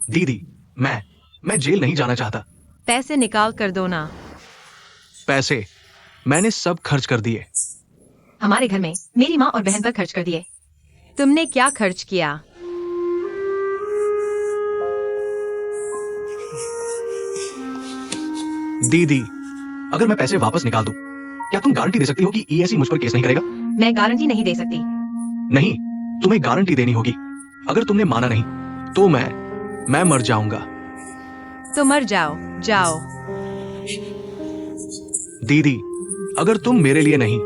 दीदी, मैं जेल नहीं जाना चाहता। पैसे निकाल कर दो ना। पैसे मैंने सब खर्च कर दिए। हमारे घर में मेरी माँ और बहन पर खर्च कर दिए। तुमने क्या खर्च किया? दीदी, अगर मैं पैसे वापस निकाल दूं, क्या तुम गारंटी दे सकती हो कि ईएसी मुझ पर केस नहीं करेगा? मैं गारंटी नहीं दे सकती। नहीं, तुम्हें गारंटी देनी होगी। अगर तुमने माना नहीं तो मैं मर जाऊंगा। तो मर जाओ। दीदी, अगर तुम मेरे लिए नहीं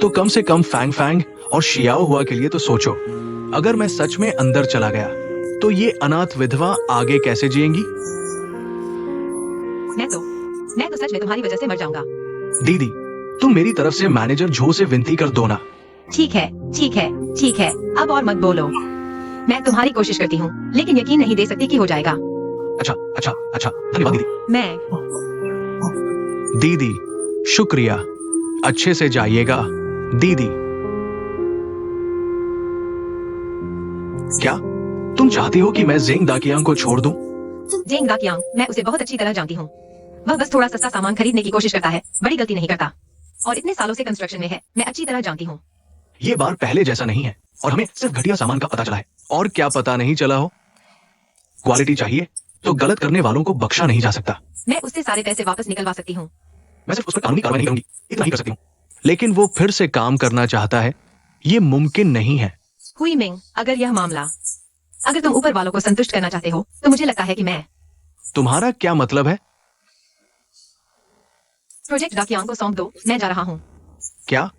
तो कम से कम फैंग फैंग और शियाओ हुआ के लिए तो सोचो। अगर मैं सच में अंदर चला गया तो ये अनाथ विधवा आगे कैसे जिएंगी? मैं तो सच में तुम्हारी वजह से मर जाऊंगा। दीदी, तुम मेरी तरफ से मैनेजर झो से विनती कर दो ना। ठीक है, अब और मत बोलो। मैं तुम्हारी कोशिश करती हूँ, लेकिन यकीन नहीं दे सकती कि हो जाएगा। अच्छा, धन्यवाद दीदी। दीदी, शुक्रिया। अच्छे से जाइएगा दीदी। क्या तुम चाहती हो कि मैं जेंग दाकियांग को छोड़ दूं? जेंग दाकियांग, मैं उसे बहुत अच्छी तरह जानती हूँ। वह बस थोड़ा सस्ता सामान खरीदने की कोशिश करता है, बड़ी गलती नहीं करता। और इतने सालों से कंस्ट्रक्शन में है, मैं अच्छी तरह जानती हूँ। ये बार पहले जैसा नहीं है और हमें सिर्फ घटिया सामान का पता चला है। और क्या पता नहीं चला हो? क्वालिटी चाहिए तो गलत करने वालों को बख्शा नहीं जा सकता। मैं उससे सारे पैसे वापस निकलवा सकती हूँ। मैं सिर्फ उस पर कानूनी कार्रवाई नहीं करूंगी, इतना ही कर सकती हूँ। लेकिन वो फिर से काम करना चाहता है, ये मुमकिन नहीं है। हुईमिंग, अगर तुम ऊपर वालों को संतुष्ट करना चाहते हो तो मुझे लगता है कि मैं तुम्हारा क्या मतलब है? प्रोजेक्ट दाकियांग को सौंप दो, मैं जा रहा हूँ। क्या?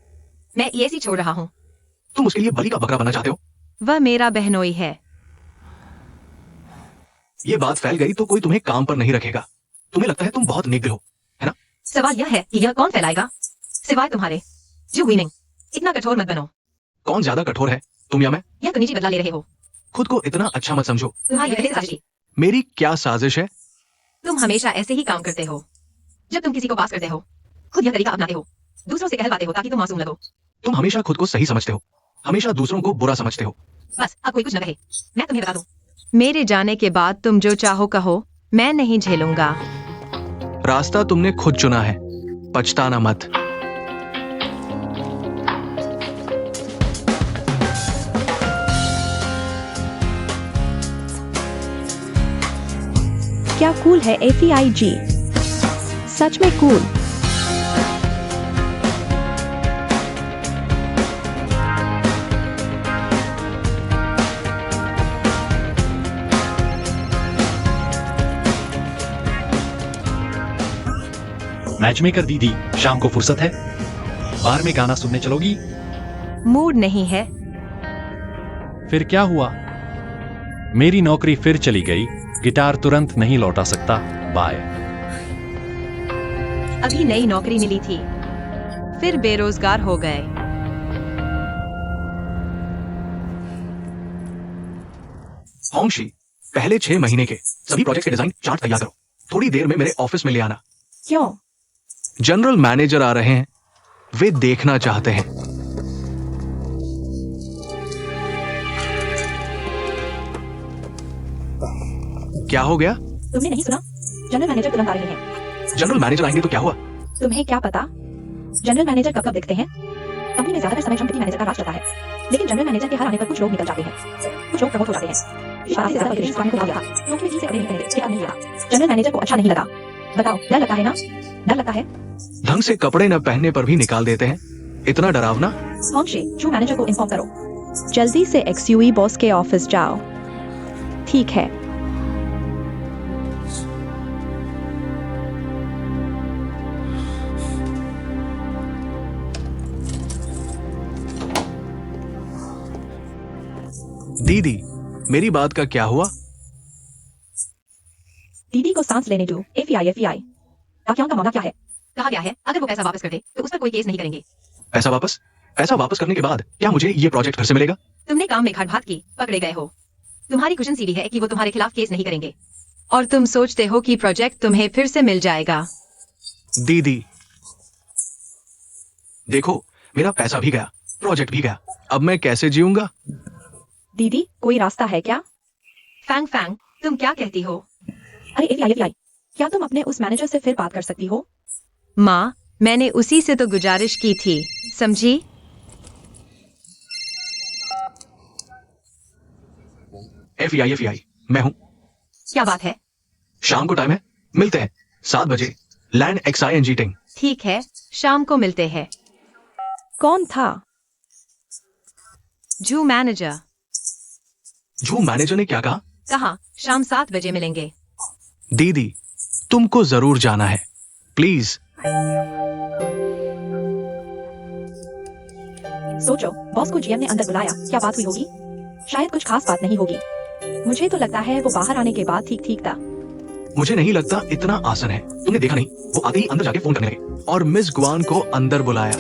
मैं ईएसी छोड़ रहा हूँ। तुम उसके लिए बलि का बकरा बनना चाहते हो? वह मेरा बहनोई है। ये बात फैल गई तो कोई तुम्हें काम पर नहीं रखेगा। तुम्हें लगता है तुम बहुत नेक दिल हो, है ना? सवाल यह है कि यह कौन फैलाएगा सिवाय तुम्हारे। जू वीनिंग, इतना कठोर मत बनो। कौन ज्यादा कठोर है, तुम या मैं? यह तुम निजी बदला ले रहे हो। खुद को इतना अच्छा मत समझो। तुम्हारी पहले साजिश थी। मेरी क्या साजिश है? तुम हमेशा ऐसे ही काम करते हो। जब तुम किसी को पास करते हो, खुद यह तरीका अपनाते हो, दूसरों से कहलवाते हो ताकि तुम मासूम लगो। तुम हमेशा खुद को सही समझते हो, हमेशा दूसरों को बुरा समझते हो। बस अब कोई कुछ न कहे, मैं तुम्हें बता दूं। मेरे जाने के बाद तुम जो चाहो कहो, मैं नहीं झेलूंगा। रास्ता तुमने खुद चुना है, पछताना मत। क्या कूल है FEIG, सच में कूल। मैचमेकर दीदी, शाम को फुर्सत है? बार में गाना सुनने चलोगी? मूड नहीं है। फिर क्या हुआ? मेरी नौकरी फिर चली गई। गिटार तुरंत नहीं लौटा सकता। बाय। अभी नई नौकरी मिली थी, फिर बेरोजगार हो गए। होंगशी, पहले 6 महीने के सभी प्रोजेक्ट के डिजाइन चार्ट तैयार करो। थोड़ी देर में मेरे ऑफिस में ले आना। क्यों? जनरल मैनेजर आ रहे हैं, वे देखना चाहते हैं। क्या हो गया? तुमने नहीं सुना? जनरल मैनेजर तुरंत आ रहे हैं। जनरल मैनेजर आएंगे तो क्या हुआ? तुम्हें क्या पता जनरल मैनेजर कब कब दिखते हैं? कंपनी में ज्यादातर समय डिप्टी मैनेजर का राज चलता है, लेकिन जनरल मैनेजर के हर आने पर कुछ लोग निकल जाते हैं, कुछ लोग प्रमोट हो जाते हैं। इस बात से ज्यादा विदेश को भाग गया, क्योंकि ठीक से कभी नहीं पहने, ये अब नहीं लिया। जनरल मैनेजर को अच्छा नहीं लगा। बताओ, डर लगता है ना? डर लगता है? ढंग से कपड़े न पहनने पर भी निकाल देते हैं, इतना डरावना। होंगशी, जू मैनेजर को इन्फॉर्म करो। जल्दी से XUE बॉस के ऑफिस जाओ। ठीक है। दीदी, मेरी बात का क्या हुआ? दीदी को सांस लेने दो। FEI ताकियों का मामला क्या है? कहा गया है अगर वो पैसा वापस कर दे तो उस पर कोई केस नहीं करेंगे। पैसा वापस? पैसा वापस करने के बाद क्या मुझे ये प्रोजेक्ट फिर से मिलेगा? तुमने काम में घाट की, पकड़े गए हो। तुम्हारी कुशन सीढ़ी है कि वो तुम्हारे खिलाफ केस नहीं करेंगे। और तुम सोचते हो कि प्रोजेक्ट तुम्हें फिर से मिल जाएगा। दीदी, देखो, मेरा पैसा भी गया, प्रोजेक्ट भी गया, अब मैं कैसे जीऊंगा? दीदी, कोई रास्ता है क्या? फैंग फैंग, तुम क्या कहती हो? अरे FEI, क्या तुम अपने उस मैनेजर से फिर बात कर सकती हो? माँ, मैंने उसी से तो गुजारिश की थी, समझी? FEI, मैं हूँ। क्या बात है? शाम को टाइम है, मिलते हैं 7 बजे, लैंड XING टिंग। ठीक है, शाम को मिलते हैं। कौन था? जू मैनेजर। जू मैनेजर ने क्या कहा? कहा शाम 7 बजे मिलेंगे। दीदी, तुमको जरूर जाना है, प्लीज। सोचो, बॉस को GM ने अंदर बुलाया, क्या बात हुई होगी? शायद कुछ खास बात नहीं होगी। मुझे तो लगता है वो बाहर आने के बाद ठीक ठीक था। मुझे नहीं लगता इतना आसान है। तुमने देखा नहीं, वो आते ही अंदर जाके फोन करने लगे और मिस गुआन को अंदर बुलाया।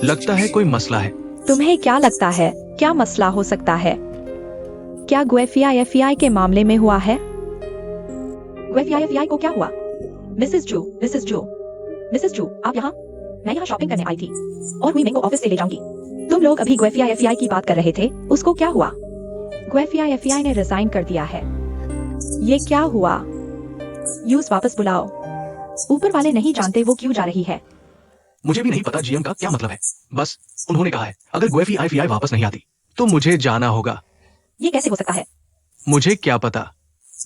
लगता है कोई मसला है। तुम्हें क्या लगता है, क्या मसला हो सकता है? क्या गुएफिया FEI के मामले में हुआ है? गुएफिया FEI को क्या हुआ? मिसेस जू, आप यहाँ? मैं यहाँ शॉपिंग करने आई थी और हुई को ऑफिस से ले जाऊंगी। तुम लोग अभी गुएफिया FEI की बात कर रहे थे, उसको क्या हुआ? गुएफिया FEI ने रिजाइन कर दिया है। ये क्या हुआ? यूज वापस बुलाओ। ऊपर वाले नहीं जानते वो क्यों जा रही है। मुझे भी नहीं पता GM का क्या मतलब है, बस उन्होंने कहा है अगर गुएफिया FEI वापस नहीं आती तो मुझे जाना होगा। ये कैसे हो सकता है? मुझे क्या पता,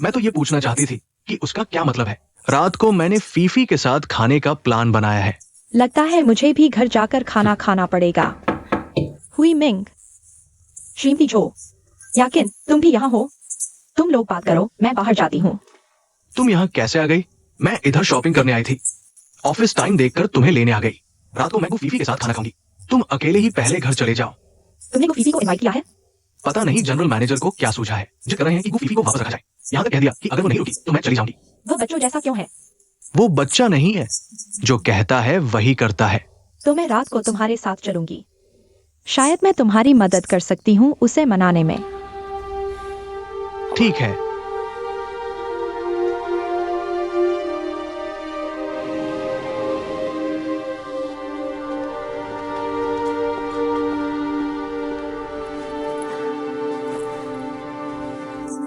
मैं तो ये पूछना चाहती थी कि उसका क्या मतलब है। रात को मैंने फीफी के साथ खाने का प्लान बनाया है। लगता है मुझे भी घर जाकर खाना खाना पड़ेगा। हुई मिंग, श्रीमती जो, याकिन तुम भी यहाँ हो? तुम लोग बात करो, मैं बाहर जाती हूँ। तुम यहाँ कैसे आ गई? मैं इधर शॉपिंग करने आई थी, ऑफिस टाइम देखकर तुम्हें लेने आ गई। रात को मैं फीफी के साथ खाना खाऊंगी, तुम अकेले ही पहले घर चले जाओ। तुमने फीफी को इनवाइट किया है? पता नहीं जनरल मैनेजर को क्या सूझा है, जो कर रहे हैं कि फीफी को वापस रखा जाए। यहाँ तक कह दिया कि अगर वो नहीं रुकी तो मैं चली जाऊंगी। वो बच्चों जैसा क्यों है? वो बच्चा नहीं है, जो कहता है वही करता है। तो मैं रात को तुम्हारे साथ चलूंगी। शायद मैं तुम्हारी मदद कर सकती हूँ उसे मनाने में। ठीक है।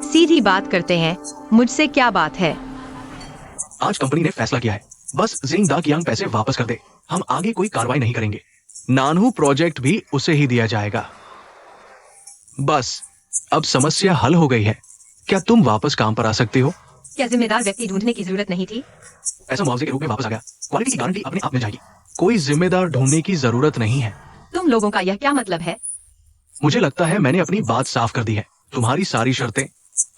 सीधी बात करते हैं, मुझसे क्या बात है? आज कंपनी ने फैसला किया है, बस जिंग दा कियांग पैसे वापस कर दे, हम आगे कोई कार्रवाई नहीं करेंगे। नानहू प्रोजेक्ट भी उसे ही दिया जाएगा। बस अब समस्या हल हो गई है। क्या तुम वापस काम पर आ सकती हो? क्या जिम्मेदार व्यक्ति ढूंढने की जरूरत नहीं थी? ऐसा मुआवजे के रूप में वापस आ गया, क्वालिटी की गारंटी अपने आप मिल जाएगी। कोई जिम्मेदार ढूंढने की जरूरत नहीं है। तुम लोगों का यह क्या मतलब है? मुझे लगता है मैंने अपनी बात साफ कर दी है। तुम्हारी सारी शर्तें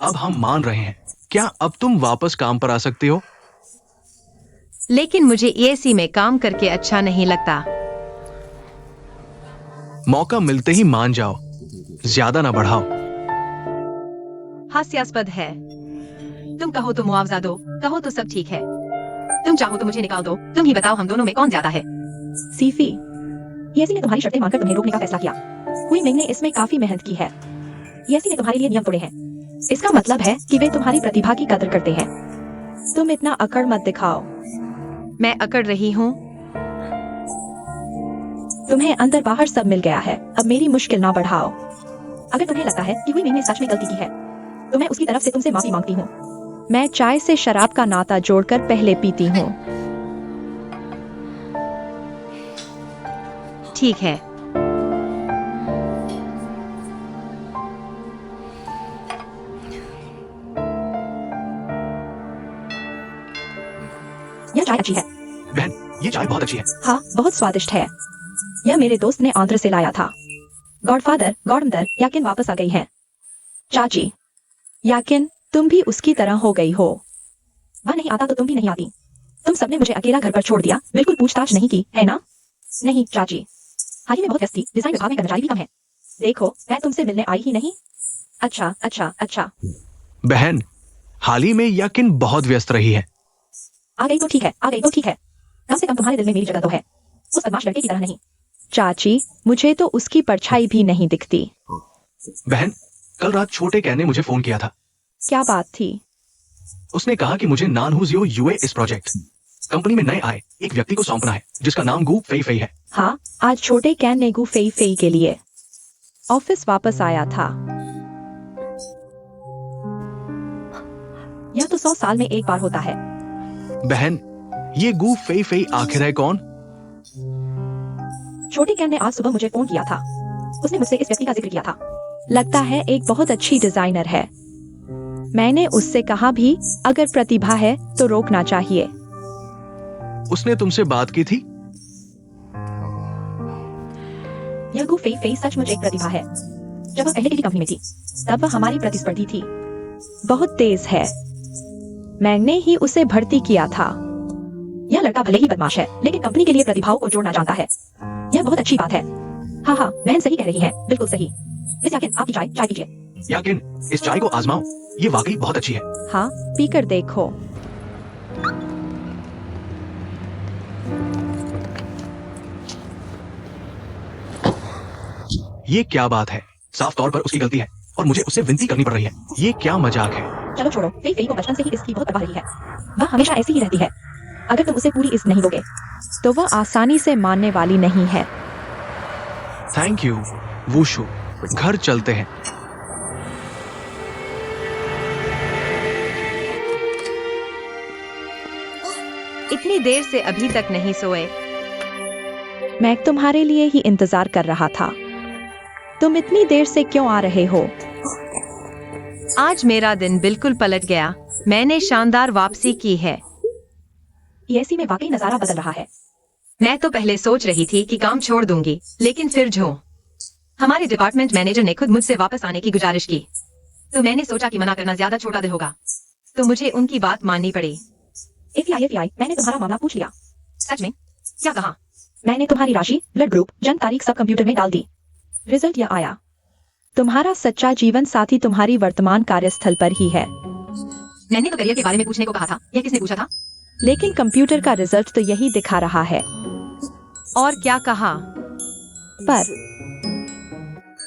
अब हम मान रहे हैं। क्या अब तुम वापस काम पर आ सकती हो? लेकिन मुझे एसी में काम करके अच्छा नहीं लगता। मौका मिलते ही मान जाओ, ज्यादा ना बढ़ाओ। हास्यास्पद है। तुम कहो तो मुआवजा दो, कहो तो सब ठीक है। तुम चाहो तो मुझे निकाल दो। तुम ही बताओ हम दोनों में कौन ज्यादा है? सीफी, येसी ने तुम्हारी शर्तें मानकर तुम्हें रोकने का फैसला किया। हुई मिंग ने इसमें काफी मेहनत की है। येसी ने तुम्हारे लिए नियम तोड़े हैं। इसका मतलब है कि वे तुम्हारी प्रतिभा की कदर करते हैं। तुम इतना अकड़ मत दिखाओ। मैं अकड़ रही हूँ। तुम्हें अंदर बाहर सब मिल गया है, अब मेरी मुश्किल ना बढ़ाओ। अगर तुम्हें लगता है कि हुई मिंग ने सच में गलती की है, तो मैं उसकी तरफ से तुमसे माफी मांगती हूँ। मैं चाय से शराब का नाता जोड़कर पहले पीती हूँ। ठीक है। यह चाय अच्छी है। बहन, ये चाय बहुत अच्छी है। हाँ, बहुत स्वादिष्ट है। यह मेरे दोस्त ने आंध्र से लाया था। गॉडफादर, गॉडमदर, याकिन वापस आ गई है। चाची, याकिन तुम भी उसकी तरह हो गई हो। वह नहीं आता तो तुम भी नहीं आती। तुम सबने मुझे अकेला घर पर छोड़ दिया, बिल्कुल पूछताछ नहीं की, है ना? नहीं चाची, हाल ही में बहुत व्यस्त थी, डिजाइन विभाग में कर्मचारी भी कम है। देखो, मैं तुमसे मिलने आई ही नहीं। अच्छा अच्छा अच्छा, बहन, हाल ही में याकिन बहुत व्यस्त रही है। आ गई तो ठीक है, आ गई तो ठीक है। कम से कम तुम्हारे दिल में मेरी जगह तो है, उस बदमाश लड़के की तरह नहीं। चाची, मुझे तो उसकी परछाई भी नहीं दिखती। बहन, कल रात छोटे कैन ने मुझे फोन किया था। क्या बात थी? उसने कहा कि मुझे नानहूजियो यूए इस प्रोजेक्ट कंपनी में नए आए एक व्यक्ति को सौंपना है, जिसका नाम गू फेई फेई है। हाँ, आज छोटे कैन ने गू फेई फेई के लिए ऑफिस वापस आया था। यह तो 100 साल में एक बार होता है। बहन, ये गू फेई फेई आखिर है कौन? छोटे कैन ने आज सुबह मुझे फोन किया था। उसने मुझसे इस व्यक्ति का जिक्र किया था। लगता है एक बहुत अच्छी डिजाइनर है। मैंने उससे कहा भी अगर प्रतिभा है तो रोकना चाहिए। उसने तुमसे बात की थी? यह गू फेई फेई सचमुच एक प्रतिभा है। जब वह पहले की कंपनी में थी, तब वह हमारी प्रतिस्पर्धी थी। बहुत तेज है। मैंने ही उसे भर्ती किया था। यह लड़का भले ही बदमाश है, लेकिन कंपनी के लिए प्रतिभाओं को जोड़ना जानता है। यह बहुत अच्छी बात है। हाँ हाँ, बहन सही कह रही है, बिल्कुल सही। मिस याकिन, आपकी चाय पीजिए। याकिन, इस चाय को आजमाओ, ये वाकई बहुत अच्छी है। हाँ, पीकर देखो। ये क्या बात है? साफ तौर पर उसकी गलती है और मुझे उससे विनती करनी पड़ रही है। ये क्या मजाक है? चलो छोड़ो, फेई फेई को बचपन से ही इसकी बहुत परवाह रही है। वह हमेशा ऐसी ही रहती है। अगर तुम उसे पूरी इज्जत नहीं दोगे, तो वह आसानी से मानने वाली नहीं है। Thank you wushu. घर चलते हैं। इतनी देर से अभी तक नहीं सोए। मैं तुम्हारे लिए ही इंतजार कर रहा था। तुम इतनी देर से क्यों आ रहे हो? आज मेरा दिन बिल्कुल पलट गया। मैंने शानदार वापसी की है। ईएससी में वाकई नजारा बदल रहा है। मैं तो पहले सोच रही थी कि काम छोड़ दूंगी, लेकिन फिर हमारे डिपार्टमेंट मैनेजर ने खुद मुझसे वापस आने की गुजारिश की, तो मैंने सोचा कि मना करना ज्यादा छोटा दिल होगा, तो मुझे उनकी बात माननी पड़ी। एफआई, मैंने तुम्हारा मामला पूछ लिया। सच में? क्या कहा? मैंने तुम्हारी राशि, ब्लड ग्रुप, जन्म तारीख सब कंप्यूटर में डाल दी। रिजल्ट यह आया। तुम्हारा सच्चा जीवन साथी तुम्हारी वर्तमान कार्यस्थल पर ही है। मैंने तो करियर के बारे में पूछने को कहा था। यह किसने पूछा था? लेकिन कंप्यूटर का रिजल्ट तो यही दिखा रहा है। और क्या कहा? पर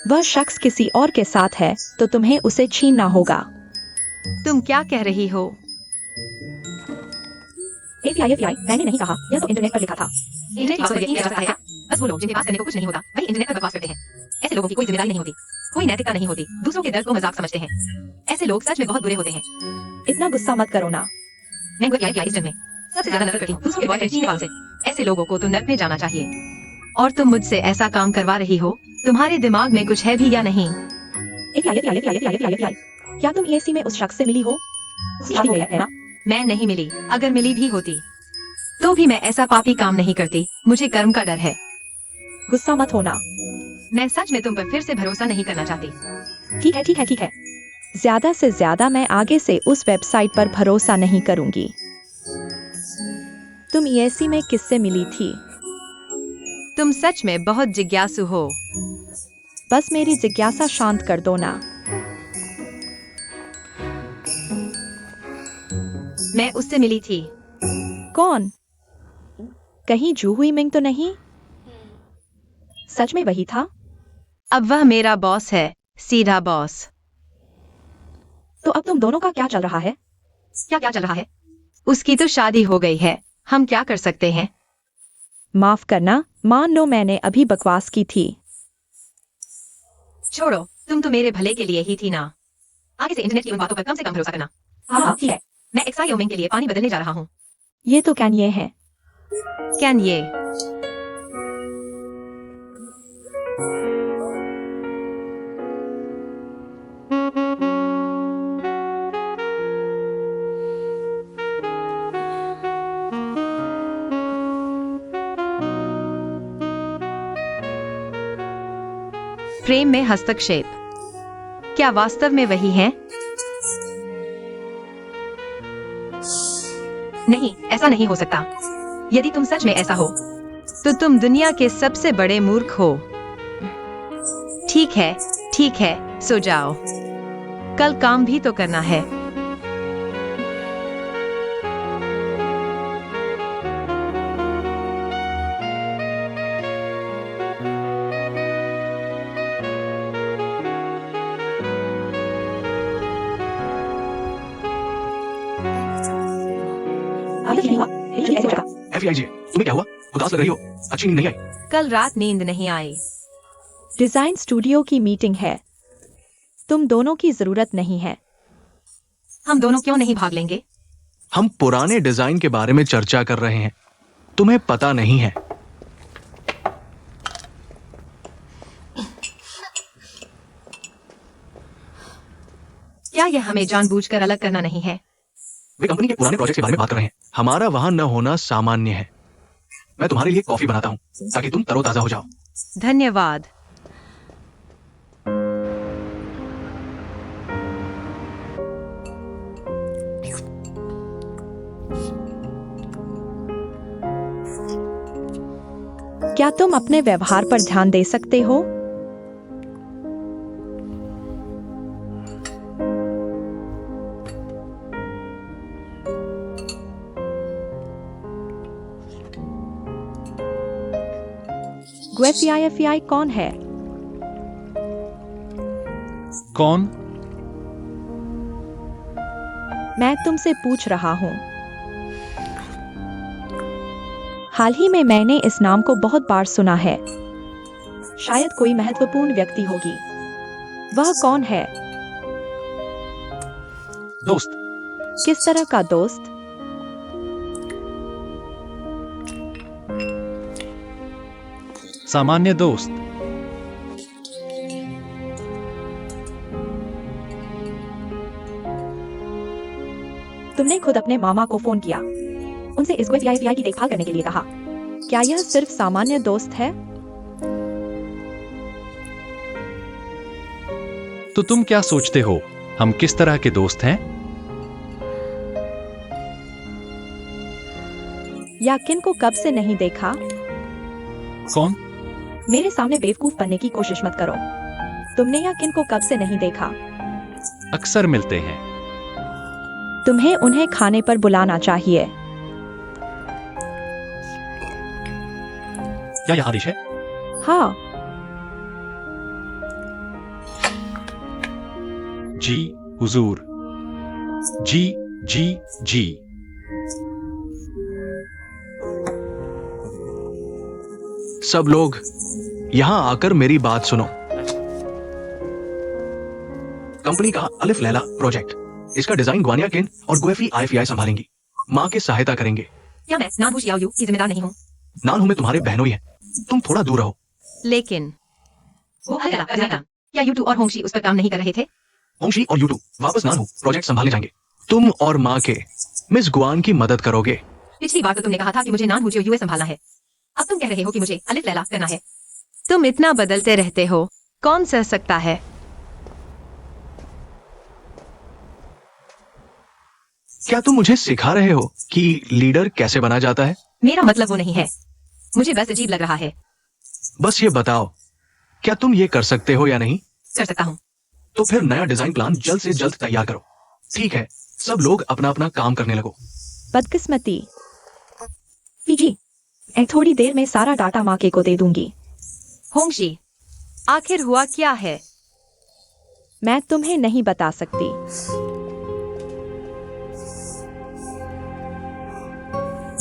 वह शख्स किसी और के साथ है तो तुम्हें उसे छीनना होगा। तुम क्या कह रही हो? एफआई मैंने नहीं कहा, यह तो इंटरनेट पर लिखा था। इंटरनेट पर यकीन किया जा सकता है क्या? बस वो लोग जिनके पास करने को कुछ नहीं होता वही इंटरनेट पर बकवास करते हैं। ऐसे लोगों की कोई जिम्मेदारी नहीं होती, कोई नैतिकता नहीं होती, दूसरों के दर्द को मजाक समझते हैं। ऐसे लोग सच में बहुत बुरे होते हैं। इतना गुस्सा मत करो ना। मैं इस जंग में सबसे ज्यादा नफरत करती हूँ दूसरों के बॉयफ्रेंड छीनने वालों से। ऐसे लोगों को तो नर्क में जाना चाहिए। और तुम मुझसे ऐसा काम करवा रही हो? तुम्हारे दिमाग में कुछ है भी या नहीं? एफआई क्या तुम ईएसी में उस शख्स से मिली हो? शादी हो गया है ना? मैं नहीं मिली। अगर मिली भी होती तो भी मैं ऐसा पापी काम नहीं करती। मुझे कर्म का डर है। गुस्सा मत होना। मैं सच में तुम पर फिर से भरोसा नहीं करना चाहती। ठीक है। ज्यादा से ज्यादा मैं आगे से उस वेबसाइट पर भरोसा नहीं करूंगी। तुम ईएसी में किससे मिली थी? तुम सच में बहुत जिज्ञासु हो। बस मेरी जिज्ञासा शांत कर दो ना। मैं उससे मिली थी। कौन? कहीं जूहुई मिंग तो नहीं? सच में वही था? अब वह मेरा बॉस है, सीधा बॉस। तो अब तुम दोनों का क्या चल रहा है? क्या चल रहा है? उसकी तो शादी हो गई है, हम क्या कर सकते हैं? माफ करना, मान लो मैंने अभी बकवास की थी। छोड़ो, तुम तो मेरे भले के लिए ही थी ना। आगे से इंटरनेट की उन बातों पर कम से कम भरोसा करना। हाँ ठीक है। मैं एक्साई ओमिंग के लिए पानी बदलने जा रहा हूँ। ये तो कैन ये है। कैन ये? प्रेम में हस्तक्षेप क्या वास्तव में वही है? नहीं, ऐसा नहीं हो सकता। यदि तुम सच में ऐसा हो तो तुम दुनिया के सबसे बड़े मूर्ख हो। ठीक है, सो जाओ। कल काम भी तो करना है। अभी नहीं हुआ। फिर ऐसे हो जाएगा। एफआईजी, तुम्हें क्या हुआ? उदास लग रही हो। अच्छी नींद नहीं आई? कल रात नींद नहीं आई। डिजाइन स्टूडियो की मीटिंग है, तुम दोनों की जरूरत नहीं है। हम दोनों क्यों नहीं भाग लेंगे? हम पुराने डिजाइन के बारे में चर्चा कर रहे हैं। तुम्हें पता नहीं है। क्या यह हमें जानबूझकर अलग करना नहीं है? वे कंपनी के पुराने प्रोजेक्ट के बारे में बात कर रहे हैं। हमारा वहां न होना सामान्य है। मैं तुम्हारे लिए कॉफी बनाता हूँ ताकि तुम तरोताजा हो जाओ। धन्यवाद। क्या तुम अपने व्यवहार पर ध्यान दे सकते हो? ग्वेफीआई कौन है? कौन? मैं तुमसे पूछ रहा हूँ। हाल ही में मैंने इस नाम को बहुत बार सुना है। शायद कोई महत्वपूर्ण व्यक्ति होगी। वह कौन है? दोस्त। किस तरह का दोस्त? सामान्य दोस्त। तुमने खुद अपने मामा को फोन किया, उनसे इस एफआई की देखभाल करने के लिए कहा। क्या यह सिर्फ सामान्य दोस्त है? तो तुम क्या सोचते हो, हम किस तरह के दोस्त हैं? या किन को कब से नहीं देखा? कौन? मेरे सामने बेवकूफ बनने की कोशिश मत करो। तुमने या किन को कब से नहीं देखा? अक्सर मिलते हैं। तुम्हें उन्हें खाने पर बुलाना चाहिए। क्या यह आदेश है? हाँ, जी हुजूर। जी जी जी। सब लोग यहां आकर मेरी बात सुनो। कंपनी का अलिफ लैला प्रोजेक्ट, इसका डिजाइन ग्वानिया किन और गुएफी आईएफआई संभालेंगी। माँ की सहायता करेंगे। क्या मैं नानहुश याओयू की जिम्मेदार नहीं हूँ? नान हूं मैं तुम्हारे बहनोई है, तुम थोड़ा दूर रहो। लेकिन वो हर कला कर काम। क्या यूटू और होंगशी उस पर काम नहीं कर रहे थे? होंशी और यूटू वापस नान हूं प्रोजेक्ट संभालने जाएंगे। तुम और माँ के मिस गुआन की मदद करोगे। पिछली बार तो तुमने कहा था कि मुझे नानहुजियो यूए संभालना है। अब तुम कह रहे हो कि मुझे अलिफ लैला करना है। तुम इतना बदलते रहते हो, कौन सह सकता है? क्या तुम मुझे सिखा रहे हो कि लीडर कैसे बना जाता है? मेरा मतलब वो नहीं है, मुझे बस अजीब लग रहा है। बस ये बताओ, क्या तुम ये कर सकते हो या नहीं? कर सकता हूँ। तो फिर नया डिजाइन प्लान जल्द से जल्द तैयार करो। ठीक है, सब लोग अपना अपना काम करने लगो। बदकिस्मती। फीजी, मैं थोड़ी देर में सारा डाटा माके को दे दूंगी। होंगशी, आखिर हुआ क्या है? मैं तुम्हें नहीं बता सकती।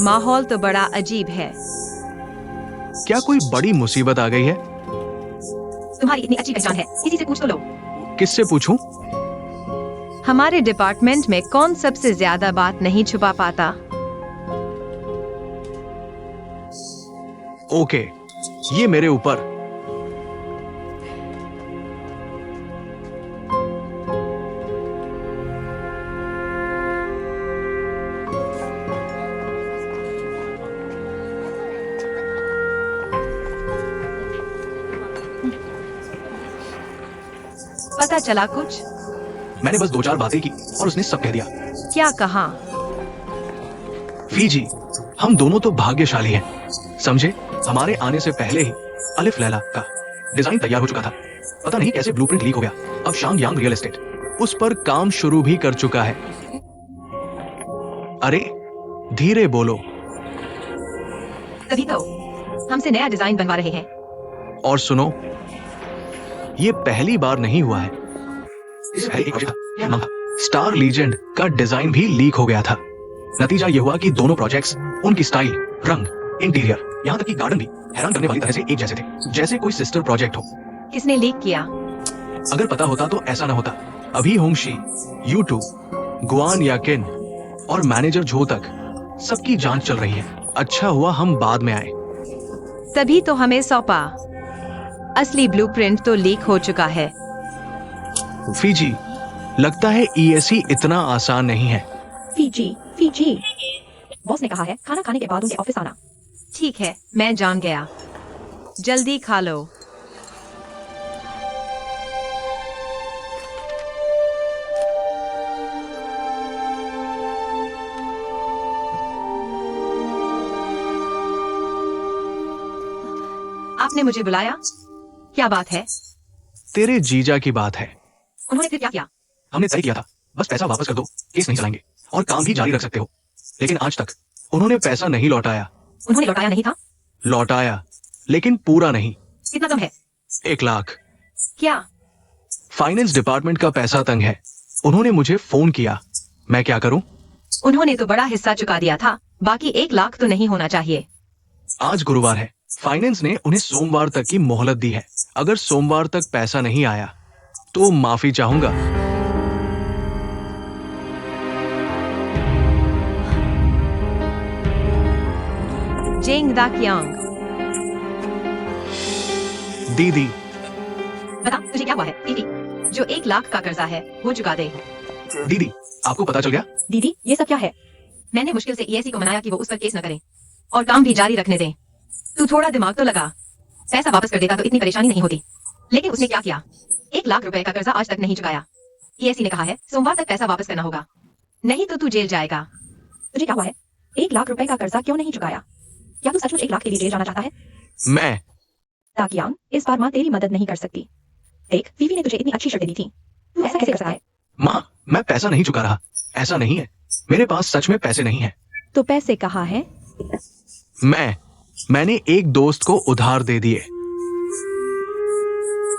माहौल तो बड़ा अजीब है। क्या कोई बड़ी मुसीबत आ गई है? तुम्हारी इतनी अच्छी पहचान है, किसी से पूछ तो लो। किससे पूछूं? हमारे डिपार्टमेंट में कौन सबसे ज्यादा बात नहीं छुपा पाता? ओके, ये मेरे ऊपर। पता चला कुछ? मैंने बस 2-4 बातें की और उसने सब कह दिया। क्या कहा? फीजी, हम दोनों तो भाग्यशाली हैं। समझे, हमारे आने से पहले ही अलिफ लैला का डिजाइन तैयार हो चुका था। पता नहीं कैसे ब्लूप्रिंट लीक हो गया। अब शांग यांग रियल एस्टेट उस पर काम शुरू भी कर चुका है। अरे धीरे बोलो। तभी तो हमसे नया डिजाइन बनवा रहे हैं। और सुनो, ये पहली बार नहीं हुआ है। इस पहले एक प्रोजेक्ट था, नाम था स्टार लीजेंड का डिजाइन भी लीक हो गया था। नतीजा ये हुआ कि दोनों प्रोजेक्ट्स, उनकी स्टाइल, रंग, इंटीरियर, यहाँ तक कि गार्डन भी हैरान करने वाली तरह से एक जैसे थे, जैसे कोई सिस्टर प्रोजेक्ट हो। किसने लीक किया? अगर पता होता तो ऐसा ना होता। अभी होंगशी, यूटू, गुआन याकिन और मैनेजर झो तक सबकी जांच चल रही है। अच्छा हुआ हम बाद में आए। तभी तो हमें सौंपा। असली ब्लूप्रिंट तो लीक हो चुका है। फीजी, लगता है ईएसई इतना आसान नहीं है। फीजी, फीजी, बॉस ने कहा है खाना खाने के बाद उनके ऑफिस आना। ठीक है, मैं जान गया। जल्दी खा लो। आपने मुझे बुलाया? क्या बात है? तेरे जीजा की बात है। उन्होंने फिर क्या किया? हमने तय किया था बस पैसा वापस कर दो, केस नहीं चलाएंगे और काम भी जारी रख सकते हो। लेकिन आज तक उन्होंने पैसा नहीं लौटाया। उन्होंने लौटाया नहीं था? लौटाया, लेकिन पूरा नहीं। कितना कम है? 1 लाख। क्या? फाइनेंस डिपार्टमेंट का पैसा तंग है। उन्होंने मुझे फोन किया, मैं क्या करूं? उन्होंने तो बड़ा हिस्सा चुका दिया था, बाकी 1 लाख तो नहीं होना चाहिए। आज गुरुवार है, फाइनेंस ने उन्हें सोमवार तक की मोहलत दी है। अगर सोमवार तक पैसा नहीं आया तो माफी चाहूंगा। जेंग दाकियांग, दीदी, बता तुझे क्या हुआ है? दीदी, जो 1 लाख का कर्जा है वो चुका दे। दीदी, आपको पता चल गया? दीदी, ये सब क्या है? मैंने मुश्किल से ईएससी को मनाया कि वो उस पर केस न करें और काम भी जारी रखने दें। तू थोड़ा दिमाग तो लगा। पैसा वापस कर देता तो इतनी परेशानी नहीं होती। लेकिन उसने क्या किया? 1 लाख रुपए का कर्जा आज तक नहीं चुकाया। ईएससी ने कहा है सोमवार तक पैसा वापस करना होगा, नहीं तो तू जेल जाएगा। तुझे क्या हुआ है? 1 लाख रुपए का कर्जा क्यों नहीं चुकाया? क्या तू सचमुच 1 लाख के लिए जेल जाना चाहता है? मैं ताकियांग, इस बार माँ तेरी मदद नहीं कर सकती। देख, फीफी ने तुझे इतनी अच्छी शर्तें दी थी, तू ऐसा कैसे कर सकता है? माँ, मैं पैसा नहीं चुका रहा। ऐसा नहीं है, मेरे पास सच में पैसे नहीं है। तो पैसे कहाँ हैं? मैं मैंने एक दोस्त को उधार दे दिए।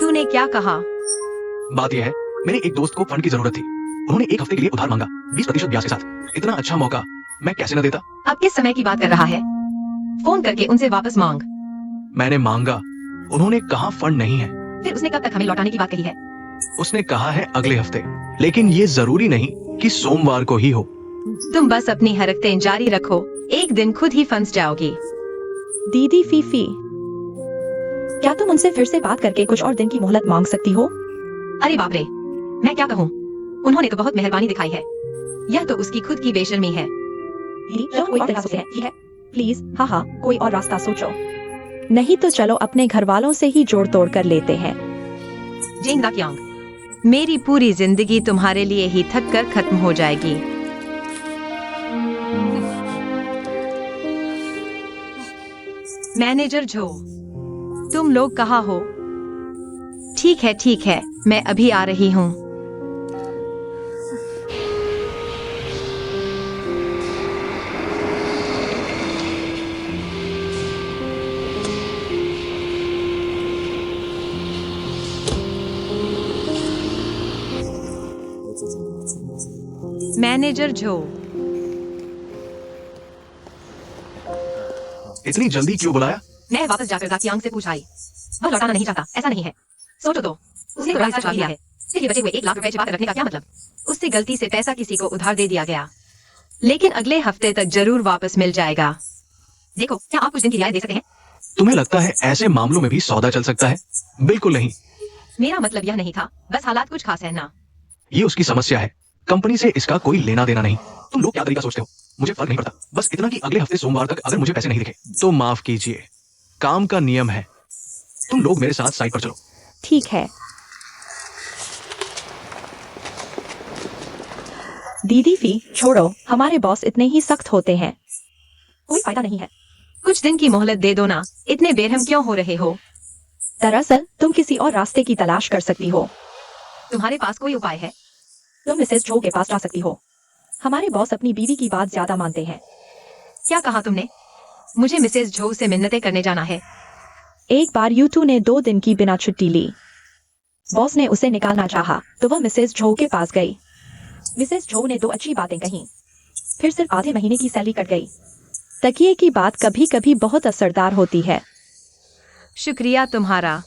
तूने क्या कहा? बात यह है, मेरे एक दोस्त को फंड की जरूरत थी। उन्होंने एक हफ्ते के लिए उधार मांगा, 20% ब्याज के साथ। इतना अच्छा मौका मैं कैसे न देता। अब किस समय की बात कर रहा है? फोन करके उनसे वापस मांग। मैंने मांगा, उन्होंने कहा फंड नहीं है। फिर उसने कब तक हमें लौटाने की बात कही है? उसने कहा है अगले हफ्ते, लेकिन ये जरूरी नहीं कि सोमवार को ही हो। तुम बस अपनी हरकतें जारी रखो, एक दिन खुद ही फंस जाओगी। दीदी फीफी, क्या तुम उनसे फिर से बात करके कुछ और दिन की मोहलत मांग सकती हो? अरे बाप रे, मैं क्या कहूँ। उन्होंने तो बहुत मेहरबानी दिखाई है। यह तो उसकी खुद की बेशर्मी है। दीदी, चलो कोई और तरीका सोचते हैं, ठीक है? प्लीज, हाँ, कोई और रास्ता सोचो। नहीं तो चलो अपने घर वालों से ही जोड़ तोड़ कर लेते हैं। जेंग दाक्यांग, मेरी पूरी जिंदगी तुम्हारे लिए ही थक कर खत्म हो जाएगी। मैनेजर झो, तुम लोग कहाँ हो? ठीक है, मैं अभी आ रही हूँ। मैनेजर झो, इतनी जल्दी क्यों बुलाया? मैं वापस जाकर दाक्यांग से पूछ आई। वह लौटाना नहीं चाहता, ऐसा नहीं है। सोचो तो, उसने तो हिस्सा चुरा लिया है। फिर ये बचे हुए 1 लाख रुपए छिपा कर रखने का क्या मतलब? उससे गलती से पैसा किसी को उधार दे दिया गया, लेकिन अगले हफ्ते तक जरूर वापस मिल जाएगा। देखो, क्या आप कुछ दिन की रियायत दे सकते हैं? तुम्हें लगता है ऐसे मामलों में भी सौदा चल सकता है? बिल्कुल नहीं। मेरा मतलब यह नहीं था, बस हालात कुछ खास है ना। ये उसकी समस्या है, कंपनी से इसका कोई लेना देना नहीं। तुम लोग क्या तरीका सोचते हो, मुझे फर्क नहीं पड़ता। बस इतना कि अगले हफ्ते सोमवार तक अगर मुझे पैसे नहीं दिखे तो माफ कीजिए, काम का नियम है। तुम लोग मेरे साथ साइट पर चलो। ठीक है। दीदी फी, छोड़ो, हमारे बॉस इतने ही सख्त होते हैं। कोई फायदा नहीं है। कुछ दिन की मोहलत दे दो ना, इतने बेरहम क्यों हो रहे हो? दरअसल तुम किसी और रास्ते की तलाश कर सकती हो। तुम्हारे पास कोई उपाय है? तुम मिसेस झो के पास जा सकती हो। हमारे बॉस अपनी बीवी की बात ज्यादा मानते हैं। क्या कहा तुमने? मुझे मिसेस झो से मिन्नतें करने जाना है। एक बार यूटू ने 2 दिन की बिना छुट्टी ली। बॉस ने उसे निकालना चाहा, तो वह मिसेस झो के पास गई। मिसेस झो ने 2 अच्छी बातें कहीं, फिर सिर्फ आधे महीने की सैलरी कट गई। तकिए की बात कभी कभी बहुत असरदार होती है। शुक्रिया तुम्हारा।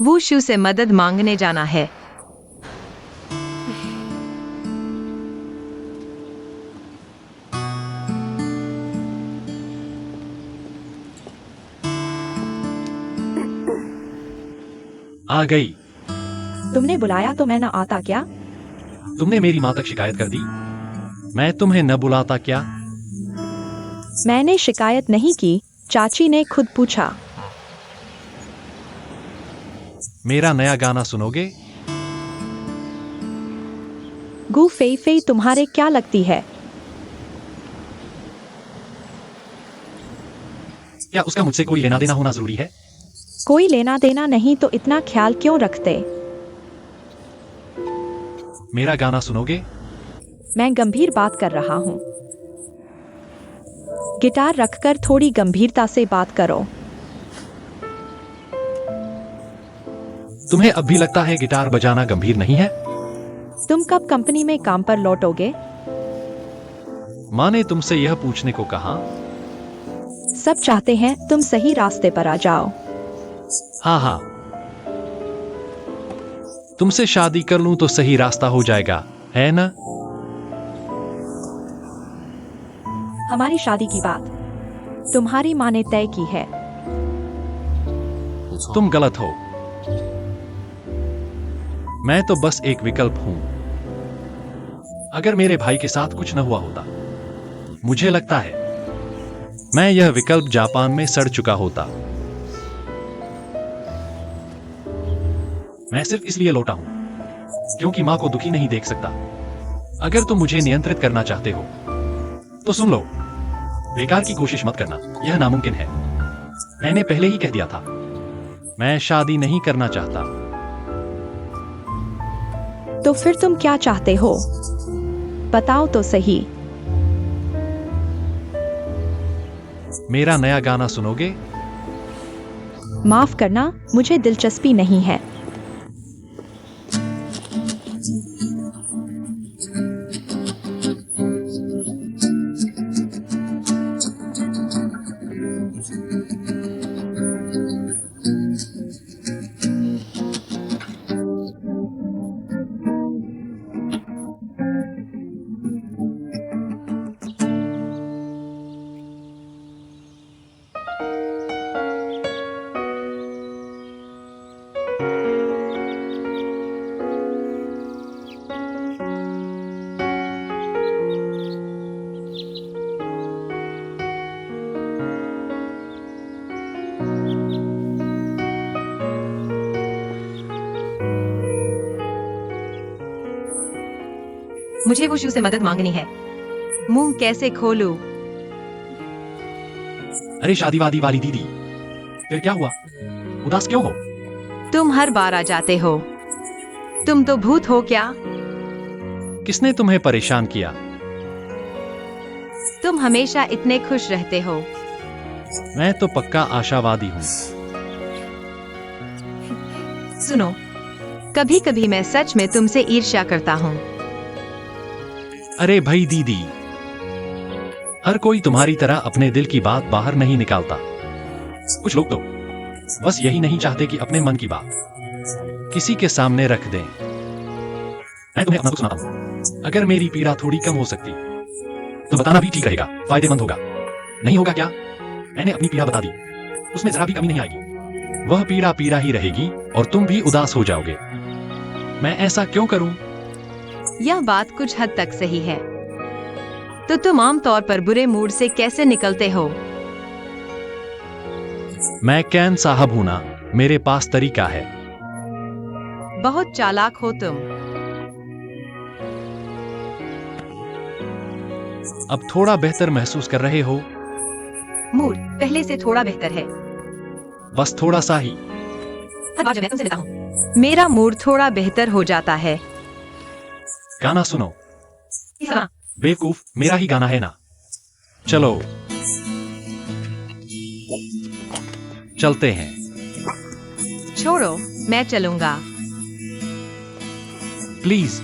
वूशु से मदद मांगने जाना है। आ गई। तुमने बुलाया तो मैं न आता क्या? तुमने मेरी माँ तक शिकायत कर दी, मैं तुम्हें न बुलाता क्या? मैंने शिकायत नहीं की, चाची ने खुद पूछा। मेरा नया गाना सुनोगे? गु फेई फेई तुम्हारे क्या लगती है? क्या उसका मुझसे कोई लेना देना होना जरूरी है? कोई लेना देना नहीं तो इतना ख्याल क्यों रखते? मेरा गाना सुनोगे? मैं गंभीर बात कर रहा हूँ। गिटार रखकर थोड़ी गंभीरता से बात करो। तुम्हें अब भी लगता है गिटार बजाना गंभीर नहीं है? तुम कब कंपनी में काम पर लौटोगे? माँ ने तुमसे यह पूछने को कहा। सब चाहते हैं तुम सही रास्ते पर आ जाओ। हाँ, तुमसे शादी कर लूं तो सही रास्ता हो जाएगा, है ना? हमारी शादी की बात तुम्हारी माँ ने तय की है। तुम गलत हो। मैं तो बस एक विकल्प हूं। अगर मेरे भाई के साथ कुछ न हुआ होता, मुझे लगता है मैं यह विकल्प जापान में सड़ चुका होता। मैं सिर्फ इसलिए लौटा हूं क्योंकि मां को दुखी नहीं देख सकता। अगर तुम मुझे नियंत्रित करना चाहते हो तो सुन लो, बेकार की कोशिश मत करना, यह नामुमकिन है। मैंने पहले ही कह दिया था, मैं शादी नहीं करना चाहता। तो फिर तुम क्या चाहते हो? बताओ तो सही। मेरा नया गाना सुनोगे? माफ करना, मुझे दिलचस्पी नहीं है। मुझे वो शू से मदद मांगनी है। मुंह कैसे खोलूं? अरे शादीवादी वाली दीदी, फिर क्या हुआ? उदास क्यों हो? तुम हर बार आ जाते हो। तुम तो भूत हो क्या? किसने तुम्हें परेशान किया? तुम हमेशा इतने खुश रहते हो। मैं तो पक्का आशावादी हूँ। सुनो, कभी कभी मैं सच में तुमसे ईर्ष्या करता हूँ। अरे भाई दीदी, हर कोई तुम्हारी तरह अपने दिल की बात बाहर नहीं निकालता। कुछ लोग तो बस यही नहीं चाहते कि अपने मन की बात किसी के सामने रख दें। मैं तुम्हें अपना कुछ सुनाता हूं। अगर मेरी पीड़ा थोड़ी कम हो सकती तो बताना भी ठीक रहेगा, फायदेमंद होगा। नहीं होगा क्या? मैंने अपनी पीड़ा बता दी, उसमें जरा भी कमी नहीं आएगी। वह पीड़ा पीड़ा ही रहेगी और तुम भी उदास हो जाओगे। मैं ऐसा क्यों करूं? यह बात कुछ हद तक सही है। तो तुम आमतौर पर बुरे मूड से कैसे निकलते हो? मैं कैन साहब हूं ना, मेरे पास तरीका है। बहुत चालाक हो तुम। अब थोड़ा बेहतर महसूस कर रहे हो? मूड पहले से थोड़ा बेहतर है। बस थोड़ा सा ही। हर बार जब मैं तुमसे मिलता हूँ, मेरा मूड थोड़ा बेहतर हो जाता है। गाना सुनो। इस गाना बेवकूफ, मेरा ही गाना है ना। चलो चलते हैं। छोड़ो, मैं चलूंगा। प्लीज।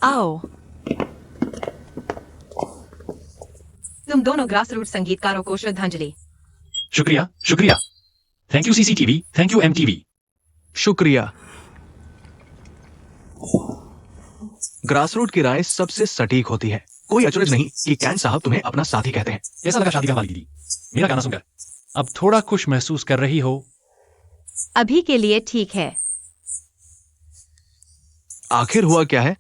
आओ। तुम दोनों ग्रास रूट संगीतकारों को श्रद्धांजलि। शुक्रिया शुक्रिया। Thank you CCTV, thank you MTV. शुक्रिया। ग्रासरूट की राय सबसे सटीक होती है। कोई अचरज नहीं कि कैन साहब तुम्हें अपना साथी कहते हैं। कैसा लगा शादी का वाली दीदी, मेरा गाना सुनकर? अब थोड़ा खुश महसूस कर रही हो? अभी के लिए ठीक है। आखिर हुआ क्या है?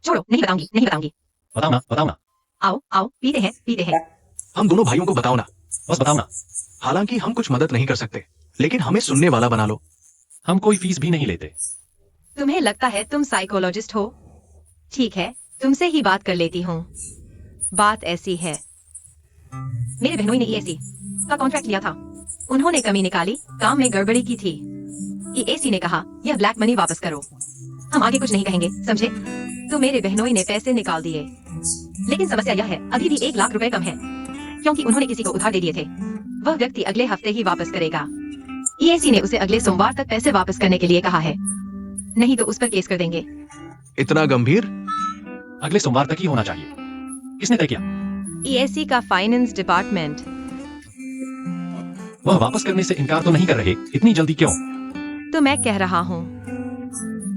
छोड़ो, नहीं बताऊंगी, नहीं बताऊंगी। बताओ ना, बताओ ना। आओ आओ, पीते हैं, पीते हैं। हम दोनों भाइयों को बताओ ना। बस बताओ ना। हालांकि हम कुछ मदद नहीं कर सकते, लेकिन हमें सुनने वाला बना लो। हम कोई फीस भी नहीं लेते। तुम्हें लगता है तुम साइकोलॉजिस्ट हो? ठीक है, तुमसे ही बात कर लेती हूँ। बात ऐसी है, मेरे बहनोई ने ईएसी का कॉन्ट्रैक्ट लिया था। उन्होंने कमी निकाली, काम में गड़बड़ी की थी। ईएसी ने कहा, यह ब्लैक मनी वापस करो। हम आगे कुछ नहीं कहेंगे, समझे? तो मेरे बहनोई ने पैसे निकाल दिए। लेकिन समस्या यह है, अभी भी 1 लाख रुपए कम है, क्योंकि उन्होंने किसी को उधार दे दिए थे। वह व्यक्ति अगले हफ्ते ही वापस करेगा। ईएसी ने उसे अगले सोमवार तक पैसे वापस करने के लिए कहा है, नहीं तो उस पर केस कर देंगे। इतना गंभीर? अगले सोमवार तक ही होना चाहिए। किसने तय किया? ईएसी का फाइनेंस डिपार्टमेंट। वह वापस करने से इनकार तो नहीं कर रहे, इतनी जल्दी क्यों? तो मैं कह रहा हूँ,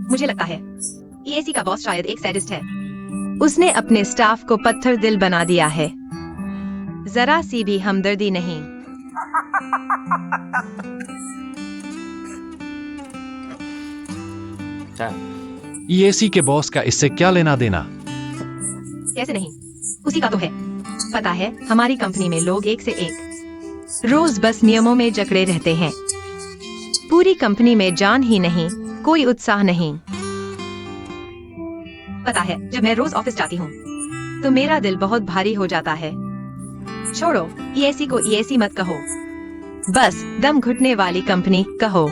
मुझे लगता है ईएसी का बॉस शायद एक सैडिस्ट है। उसने अपने स्टाफ को पत्थर दिल बना दिया है। जरा सी भी हमदर्दी नहीं। ईएसी के बॉस का इससे क्या लेना देना? कैसे नहीं, उसी का तो है। पता है हमारी कंपनी में लोग एक से एक रोज बस नियमों में जकड़े रहते हैं। पूरी कंपनी में जान ही नहीं, कोई उत्साह नहीं। पता है जब मैं रोज ऑफिस जाती हूँ तो मेरा दिल बहुत भारी हो जाता है। छोड़ो, ईएसी को ईएसी मत कहो। बस दम घुटने वाली कंपनी कहो।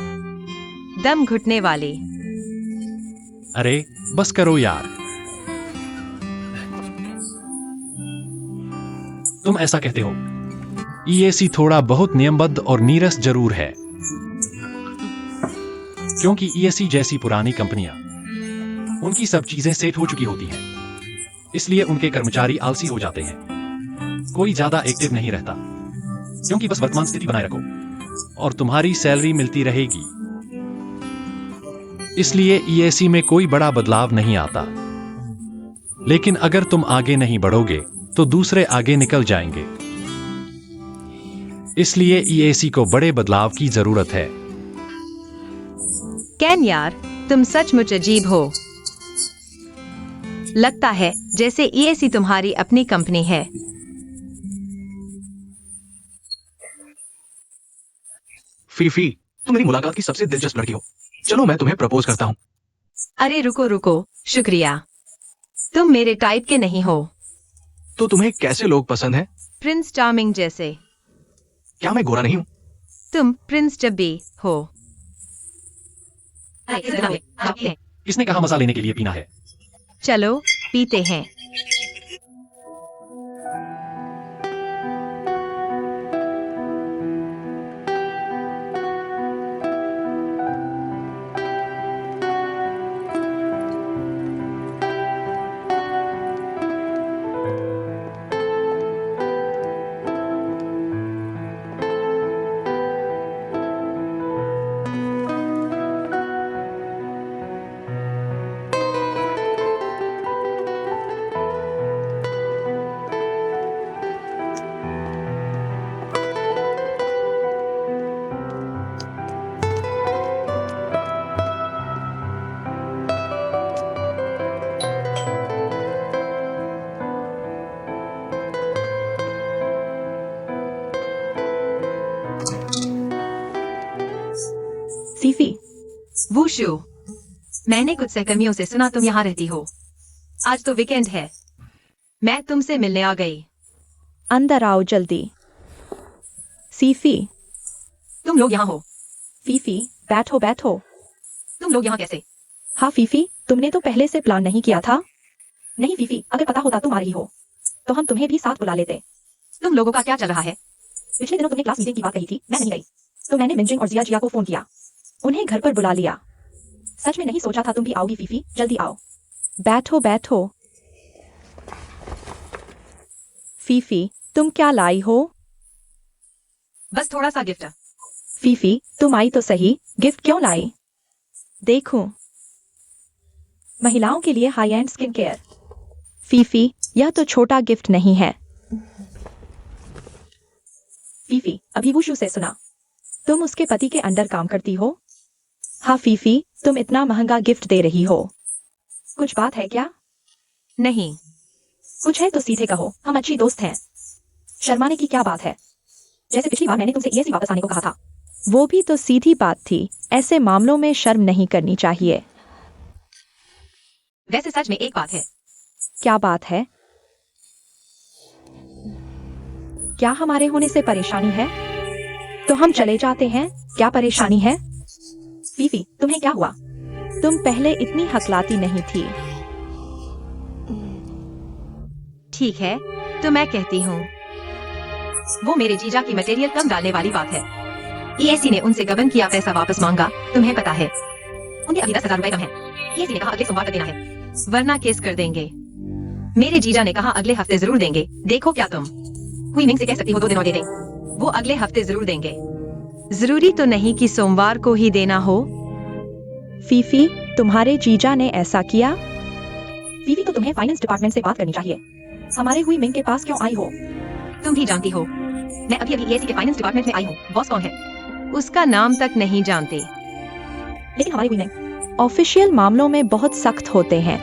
दम घुटने वाली। अरे बस करो यार। तुम ऐसा कहते हो। ईएसी थोड़ा बहुत नियमबद्ध और नीरस जरूर है, क्योंकि ईएसी जैसी पुरानी कंपनियां, उनकी सब चीजें सेट हो चुकी होती हैं, इसलिए उनके कर्मचारी आलसी हो जाते हैं। कोई ज्यादा एक्टिव नहीं रहता, क्योंकि बस वर्तमान स्थिति बनाए रखो और तुम्हारी सैलरी मिलती रहेगी। इसलिए ईएसी में कोई बड़ा बदलाव नहीं आता। लेकिन अगर तुम आगे नहीं बढ़ोगे तो दूसरे आगे निकल जाएंगे। इसलिए ईएसी को बड़े बदलाव की जरूरत है। कैन यार, तुम सचमुच अजीब हो। लगता है जैसे ईएसी तुम्हारी अपनी कंपनी है। फीफी, तुम मेरी मुलाकात की सबसे दिलचस्प लड़की हो। चलो मैं तुम्हें प्रपोज करता हूँ। अरे रुको रुको, शुक्रिया। तुम मेरे टाइप के नहीं हो। तो तुम्हें कैसे लोग पसंद हैं? प्रिंस चार्मिंग जैसे। क्या मैं गोरा नहीं हूँ? तुम प्रिंस चब्बी हो। किसने कहा मजा लेने के लिए पीना है? चलो पीते हैं। फीफी, वूशू, मैंने कुछ सहकर्मियों से सुना तुम यहाँ रहती हो। आज तो वीकेंड है, मैं तुमसे मिलने आ गई। अंदर आओ जल्दी। सीफी, तुम लोग यहाँ हो? फीफी, बैठो बैठो। तुम लोग यहाँ कैसे? हाँ फीफी, तुमने तो पहले से प्लान नहीं किया था। नहीं फीफी, अगर पता होता तुम आ रही हो तो हम तुम्हें भी साथ बुला लेते। तुम लोगों का क्या चल रहा है? पिछले दिनों तुमने क्लास मीटिंग की बात कही थी, मैं नहीं गई, तो मैंने मिंजिंग और जिया को फोन किया, उन्हें घर पर बुला लिया। सच में नहीं सोचा था तुम भी आओगी फीफी, जल्दी आओ। बैठो बैठो। फीफी, तुम क्या लाई हो? बस थोड़ा सा गिफ्ट। फीफी, तुम आई तो सही, गिफ्ट क्यों लाई? देखो। महिलाओं के लिए high and skin care. Phi Phi, यह तो छोटा गिफ्ट नहीं है। फीफी, अभी वुशु से सुना, तुम उसके पति के अंडर काम करती हो। हाँ फीफी, तुम इतना महंगा गिफ्ट दे रही हो। कुछ बात है क्या? नहीं। कुछ है तो सीधे कहो, हम अच्छी दोस्त हैं। शर्माने की क्या बात है? जैसे पिछली बार मैंने तुमसे ईएसी वापस आने को कहा था। वो भी तो सीधी बात थी। ऐसे मामलों में शर्म नहीं करनी चाहिए। वैसे सच में एक बात है। क्या बात है? क्या हमारे होने से परेशानी है? तो हम चले जाते हैं। क्या परेशानी है? फीफी, तुम्हें क्या हुआ? तुम पहले इतनी हकलाती नहीं थी। ठीक है, तो मैं कहती हूँ। वो मेरे जीजा की मटेरियल कम डालने वाली बात है। ईएसी ने उनसे गबन किया, पैसा वापस मांगा, तुम्हें पता है। उनके अभी 10,000 रुपए कम है। ईएसी ने कहा अगले सोमवार तक देना है, वरना केस कर देंगे। मेरे जीजा ने कहा अगले हफ्ते जरूर देंगे। देखो क्या तुम हुई मिंग से कह सकती हो 2 दिन और दे दें। वो अगले हफ्ते जरूर देंगे। जरूरी तो नहीं कि सोमवार को ही देना हो। फीफी, तुम्हारे जीजा ने ऐसा किया? फीफी, तो तुम्हें फाइनेंस डिपार्टमेंट से बात करनी चाहिए। हमारे हुई मिंग के पास क्यों आई हो? तुम भी जानती हो, मैं अभी अभी एसी के फाइनेंस डिपार्टमेंट में आई हूँ। बॉस कौन है? उसका नाम तक नहीं जानते। लेकिन हमारी हुई मिंग ऑफिशियल मामलों में बहुत सख्त होते हैं।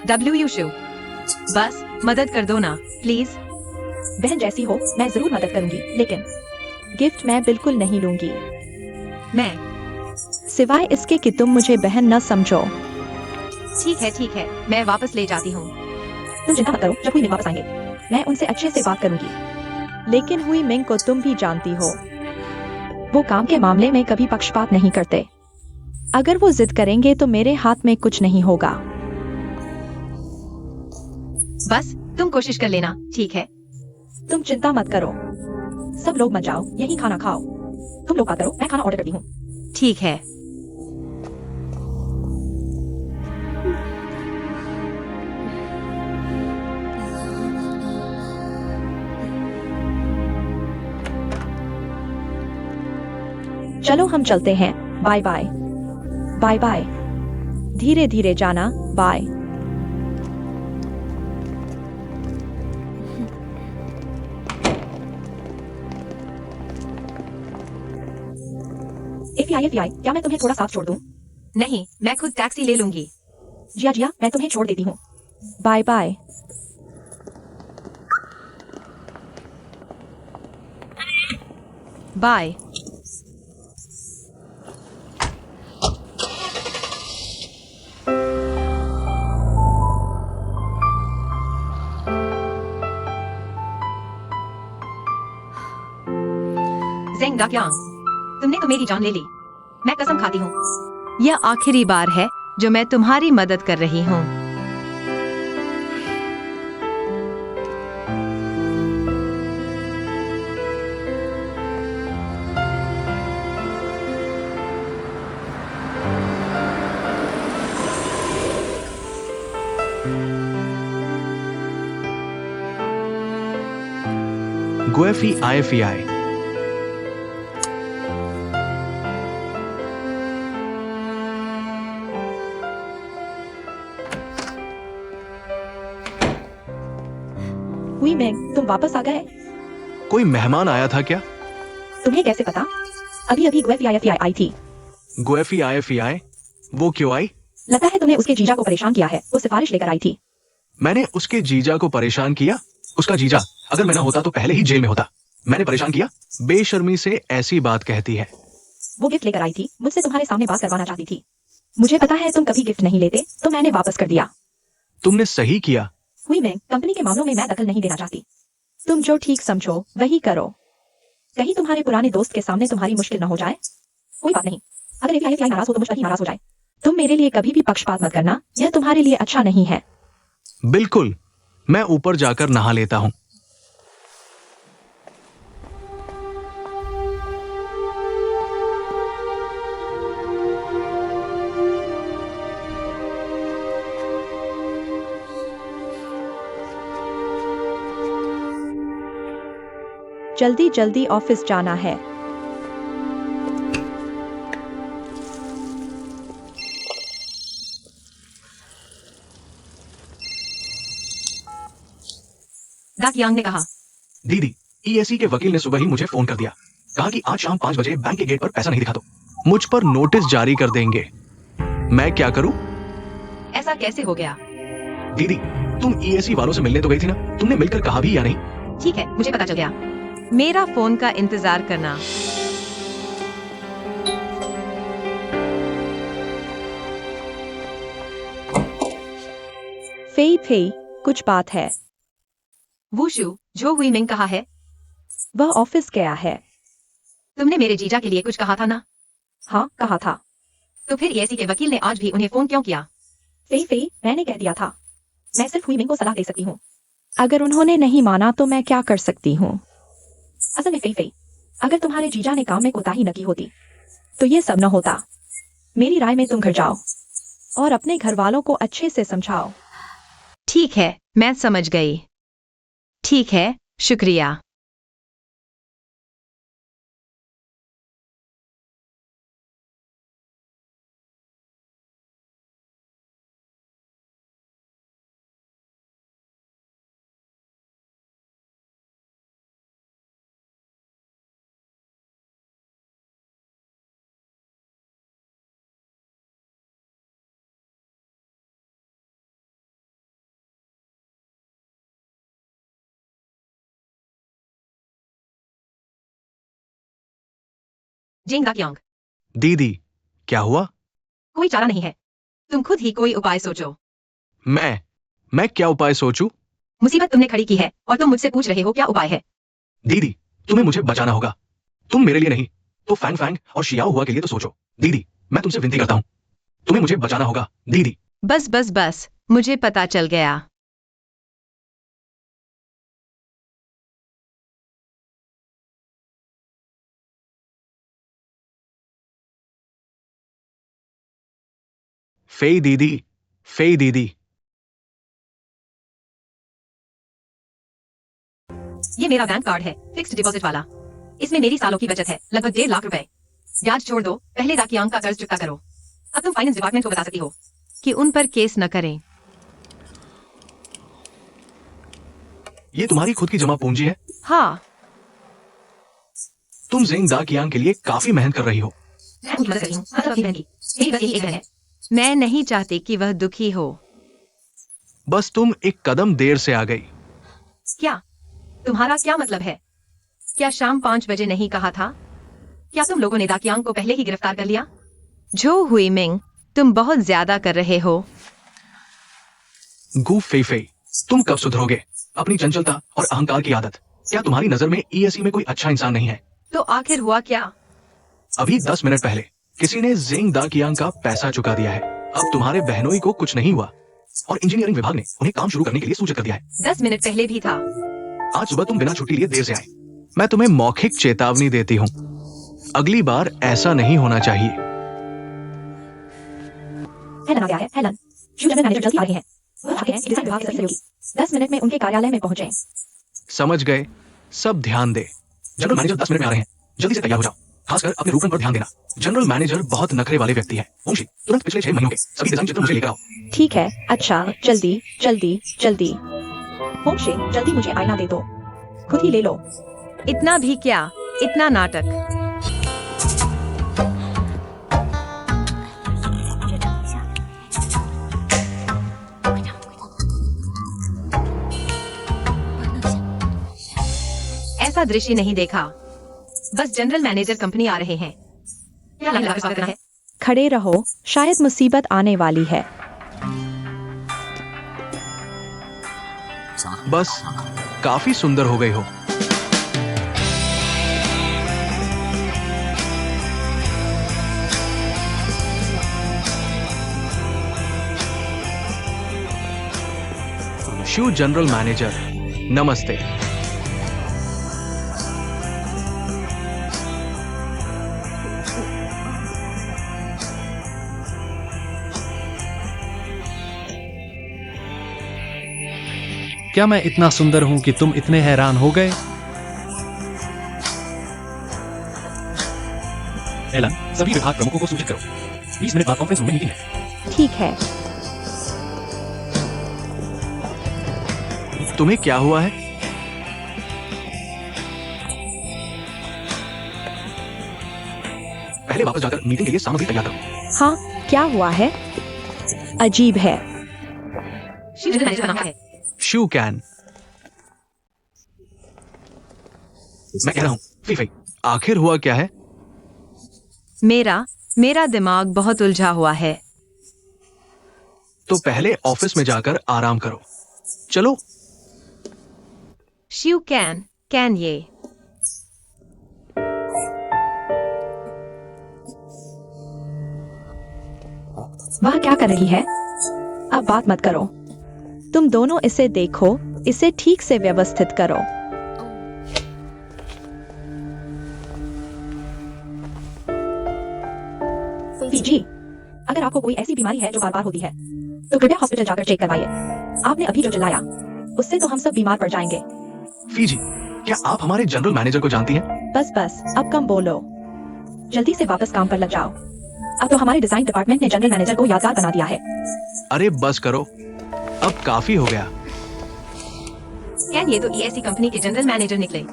डब्ल्यू शिव, बस मदद कर दो ना प्लीज। बहन जैसी हो, मैं जरूर मदद करूंगी, लेकिन गिफ्ट मैं बिल्कुल नहीं लूंगी, मैं सिवाय इसके कि तुम मुझे बहन न समझो। ठीक है, मैं वापस ले जाती हूँ। तुम चिंता मत करो, जब हुई मिंग वापस आएंगे मैं उनसे अच्छे से बात करूंगी। लेकिन हुई मिंग को तुम भी जानती हो, वो काम के मामले में कभी पक्षपात नहीं करते। अगर वो जिद करेंगे तो मेरे हाथ में कुछ नहीं होगा। बस तुम कोशिश कर लेना, ठीक है? तुम चिंता मत करो, सब लोग मत जाओ, यही खाना खाओ। तुम लोग बात करो, मैं खाना ऑर्डर करती हूँ। ठीक है। चलो हम चलते हैं। Bye bye. Bye bye. धीरे धीरे जाना। बाय। एफआई, क्या मैं तुम्हें थोड़ा साथ छोड़ दूं? नहीं, मैं खुद टैक्सी ले लूंगी। जिया, मैं तुम्हें छोड़ देती हूँ। Bye bye. Bye. Zheng Daqiang, तुमने तो मेरी जान ले ली। मैं कसम खाती हूँ। यह आखिरी बार है जो मैं तुम्हारी मदद कर रही हूँ। गुएफी आईएफईआई। हुई मिंग, तुम वापस आ गए? कोई मेहमान आया था क्या? तुम्हें कैसे पता? अभी अभी गुएफआई आई थी। गुएफी आईएफईआई? वो क्यों आई? लगता है तुमने उसके जीजा को परेशान किया है, वो सिफारिश लेकर आई थी। मैंने उसके जीजा को परेशान किया? उसका जीजा अगर मैं ना होता तो पहले ही जेल में होता। मैंने परेशान किया? बेशर्मी से ऐसी बात कहती है। वो गिफ्ट लेकर आई थी, मुझसे तुम्हारे सामने बात करवाना चाहती थी। मुझे पता है तुम कभी गिफ्ट नहीं लेते, तो मैंने वापस कर दिया। तुमने सही किया। हुई मिंग, कंपनी के मामलों में मैं दखल नहीं देना चाहती। तुम जो ठीक समझो वही करो। कहीं तुम्हारे पुराने दोस्त के सामने तुम्हारी मुश्किल न हो जाए। कोई बात नहीं, अगर एफआई नाराज हो तो मुझ पर ही नाराज हो जाए। तुम मेरे लिए कभी भी पक्षपात मत करना, यह तुम्हारे लिए अच्छा नहीं है। बिल्कुल, मैं ऊपर जाकर नहा लेता हूँ। जल्दी जल्दी ऑफिस जाना है। डाक्यांग ने कहा। दीदी, ईएसई के वकील ने सुबह ही मुझे फोन कर दिया। कहा कि आज शाम 5 बजे बैंक के गेट पर पैसा नहीं दिखा तो मुझ पर नोटिस जारी कर देंगे। मैं क्या करूं? ऐसा कैसे हो गया? दीदी, तुम ईएसई वालों से मिलने तो गई थी ना? तुमने मिलकर कहा भी या नहीं? ठीक है, मुझे पता चल गया। मेरा फोन का इंतजार करना। फेई फेई, कुछ बात है। वूशु, जो हुई मिंग कहा है। वह ऑफिस गया है। तुमने मेरे जीजा के लिए कुछ कहा था ना? हाँ, कहा था। तो फिर ईएसई के वकील ने आज भी उन्हें फोन क्यों किया? फेई, मैंने कह दिया था। मैं सिर्फ हुई मिंग को सलाह दे सकती हूँ। अगर उन्होंने नहीं माना तो मैं क्या कर सकती हूँ? असल में फेई, अगर तुम्हारे जीजा ने काम में कोताही न की होती तो ये सब न होता। मेरी राय में तुम घर जाओ और अपने घर वालों को अच्छे से समझाओ। ठीक है, मैं समझ गई। ठीक है, शुक्रिया। जिंग दाकियांग। दीदी, क्या हुआ? कोई चारा नहीं है, तुम खुद ही कोई उपाय सोचो। मैं क्या उपाय सोचूं? मुसीबत तुमने खड़ी की है और तुम मुझसे पूछ रहे हो क्या उपाय है। दीदी, तुम्हें मुझे बचाना होगा। तुम मेरे लिए नहीं तो फैंग फैंग और शियाओ हुआ के लिए तो सोचो। दीदी, मैं तुमसे विनती करता हूँ, तुम्हें मुझे बचाना होगा दीदी। बस बस बस, मुझे पता चल गया। फेई दीदी, फेई दीदी। ये मेरा बैंक कार्ड है, फिक्स्ड डिपॉजिट वाला। इसमें मेरी सालों की बचत है, लगभग 1.5 लाख रुपए। ब्याज छोड़ दो, पहले दाकियांग का कर्ज चुकता करो। अब तुम फाइनेंस डिपार्टमेंट को बता सकती हो। कि उन पर केस न करें। ये तुम्हारी खुद की जमा पूंजी है। हाँ, तुम जिंग दाकियांग के लिए काफी मेहनत कर रही हो। मैं कुछ मदद कर रही हूँ, मतलब अपनी बहन की। मेरी बस यही एक बहन है। मैं नहीं चाहती कि वह दुखी हो। बस तुम एक कदम देर से आ गई। क्या तुम्हारा क्या मतलब है? क्या शाम 5 बजे नहीं कहा था? क्या तुम लोगों ने दाकियांग को पहले ही गिरफ्तार कर लिया? जो हुई मिंग, तुम बहुत ज्यादा कर रहे हो। गू फेई फेई, तुम कब सुधरोगे? अपनी चंचलता और अहंकार की आदत। क्या तुम्हारी नजर में ईएसई में कोई अच्छा इंसान नहीं है? तो आखिर हुआ क्या? अभी 10 मिनट पहले किसी ने जिंग दाकियांग का पैसा चुका दिया है। अब तुम्हारे बहनोई को कुछ नहीं हुआ और इंजीनियरिंग विभाग ने उन्हें काम शुरू करने के लिए सूचित कर दिया है। 10 मिनट पहले भी था। आज सुबह तुम बिना छुट्टी लिए देर से आए। मैं तुम्हें मौखिक चेतावनी देती हूँ, अगली बार ऐसा नहीं होना चाहिए। हेलन आ गया है। हेलन, शू जनरल मैनेजर जल्दी आ रहे हैं। वो आगे हैं, डिजाइन विभाग के सहयोगी 10 मिनट में उनके कार्यालय में पहुंचे। समझ गए, सब ध्यान दे। जनरल मैनेजर 10 मिनट में आ रहे हैं, जल्दी से तैयार हो जाओ। खासकर अपने रूपन पर ध्यान देना। जनरल मैनेजर बहुत नखरे वाले व्यक्ति है। वंशी, तुरंत पिछले 6 महीनों के सभी डिजाइन चित्र मुझे लेकर आओ। ठीक है, अच्छा, जल्दी जल्दी जल्दी। होमशे, जल्दी मुझे आईना दे दो। खुद ही ले लो। इतना भी क्या? इतना नाटक। ऐसा दृश्य नहीं देखा। बस जनरल मैनेजर कंपनी आ रहे हैं। क्या लग रहा है? खड़े रहो, शायद मुसीबत आने वाली है। बस, काफी सुंदर हो गई हो। शू जनरल मैनेजर, नमस्ते। क्या मैं इतना सुंदर हूं कि तुम इतने हैरान हो गए? एलन, सभी विभाग प्रमुखों को सूचित करो। 20 मिनट बाद कॉन्फ्रेंस रूम में मीटिंग है। ठीक है। तुम्हें क्या हुआ है? पहले वापस जाकर मीटिंग के लिए सामग्री तैयार करो। हाँ, क्या हुआ है? अजीब है। शू जनरल मैनेजर का नाम है। शू कैन। मैं कह रहा हूं, फी फी, आखिर हुआ क्या है? मेरा दिमाग बहुत उलझा हुआ है। तो पहले ऑफिस में जाकर आराम करो। चलो। श्यू कैन ये। वह क्या कर रही है? अब बात मत करो। तुम दोनों इसे देखो, इसे ठीक से व्यवस्थित करो। जी, अगर आपको कोई ऐसी बीमारी है जो बार बार होती है तो कृपया हॉस्पिटल जाकर चेक करवाइए। आपने अभी जो चिल्लाया उससे तो हम सब बीमार पड़ जाएंगे। फीजी, क्या आप हमारे जनरल मैनेजर को जानती हैं? बस बस, अब कम बोलो। जल्दी से वापस काम पर लग जाओ। अब तो हमारे डिजाइन डिपार्टमेंट ने जनरल मैनेजर को यादगार बना दिया है। अरे बस करो, अब काफी हो गया। कैन, ये तो ईएसई कंपनी के जनरल मैनेजर निकले।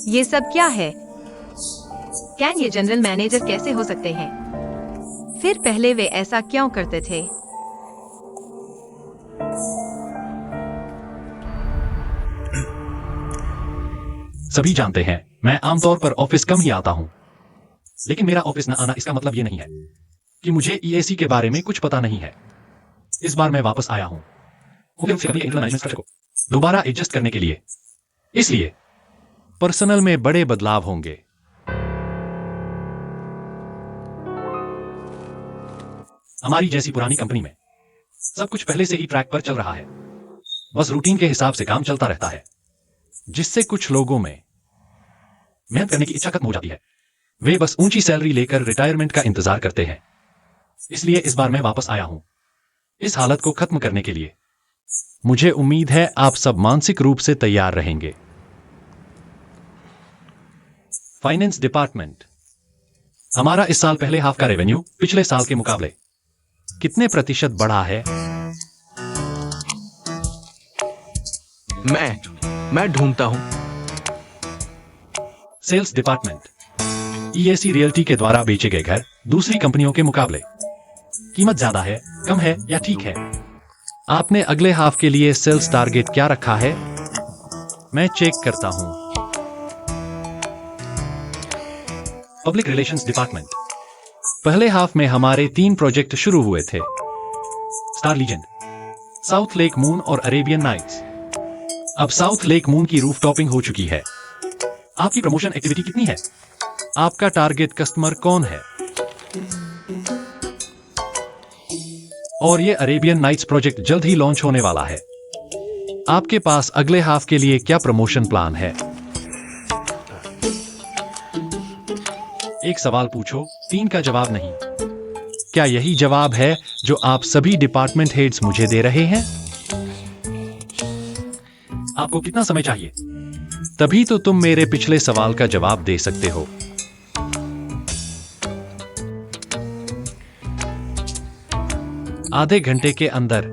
ये सब क्या है? कैन, ये जनरल मैनेजर कैसे हो सकते हैं? फिर पहले वे ऐसा क्यों करते थे? सभी जानते हैं, मैं आमतौर पर ऑफिस कम ही आता हूं। लेकिन मेरा ऑफिस न आना इसका मतलब ये नहीं है कि मुझे ईएसी के बारे में कुछ पता नहीं है। इस बार मैं वापस आया हूं मुख्य रूप से कंपनी के इंटरनल मैनेजमेंट स्ट्रक्चर को दोबारा एडजस्ट करने के लिए। इसलिए पर्सनल में बड़े बदलाव होंगे। हमारी जैसी पुरानी कंपनी में सब कुछ पहले से ही ट्रैक पर चल रहा है, बस रूटीन के हिसाब से काम चलता रहता है, जिससे कुछ लोगों में मेहनत करने की इच्छा खत्म हो जाती है। वे बस ऊंची सैलरी लेकर रिटायरमेंट का इंतजार करते हैं। इसलिए इस बार मैं वापस आया हूं इस हालत को खत्म करने के लिए। मुझे उम्मीद है आप सब मानसिक रूप से तैयार रहेंगे। फाइनेंस डिपार्टमेंट, हमारा इस साल पहले हाफ का रेवेन्यू पिछले साल के मुकाबले कितने प्रतिशत बढ़ा है? मैं ढूंढता हूं। सेल्स डिपार्टमेंट, ईएसी रियल्टी के द्वारा बेचे गए घर दूसरी कंपनियों के मुकाबले कीमत ज्यादा है, कम है या ठीक है? आपने अगले हाफ के लिए सेल्स टारगेट क्या रखा है? मैं चेक करता हूं। पब्लिक रिलेशंस डिपार्टमेंट, पहले हाफ में हमारे 3 प्रोजेक्ट शुरू हुए थे, star legend, south lake moon और अरेबियन नाइट्स। अब साउथ लेक मून की रूफ टॉपिंग हो चुकी है। आपकी प्रमोशन एक्टिविटी कितनी है? आपका टारगेट कस्टमर कौन है? और ये अरेबियन नाइट्स प्रोजेक्ट जल्द ही लॉन्च होने वाला है। आपके पास अगले हाफ के लिए क्या प्रमोशन प्लान है? एक सवाल पूछो, 3 का जवाब नहीं। क्या यही जवाब है जो आप सभी डिपार्टमेंट हेड्स मुझे दे रहे हैं? आपको कितना समय चाहिए? तभी तो तुम मेरे पिछले सवाल का जवाब दे सकते हो। आधे घंटे के अंदर।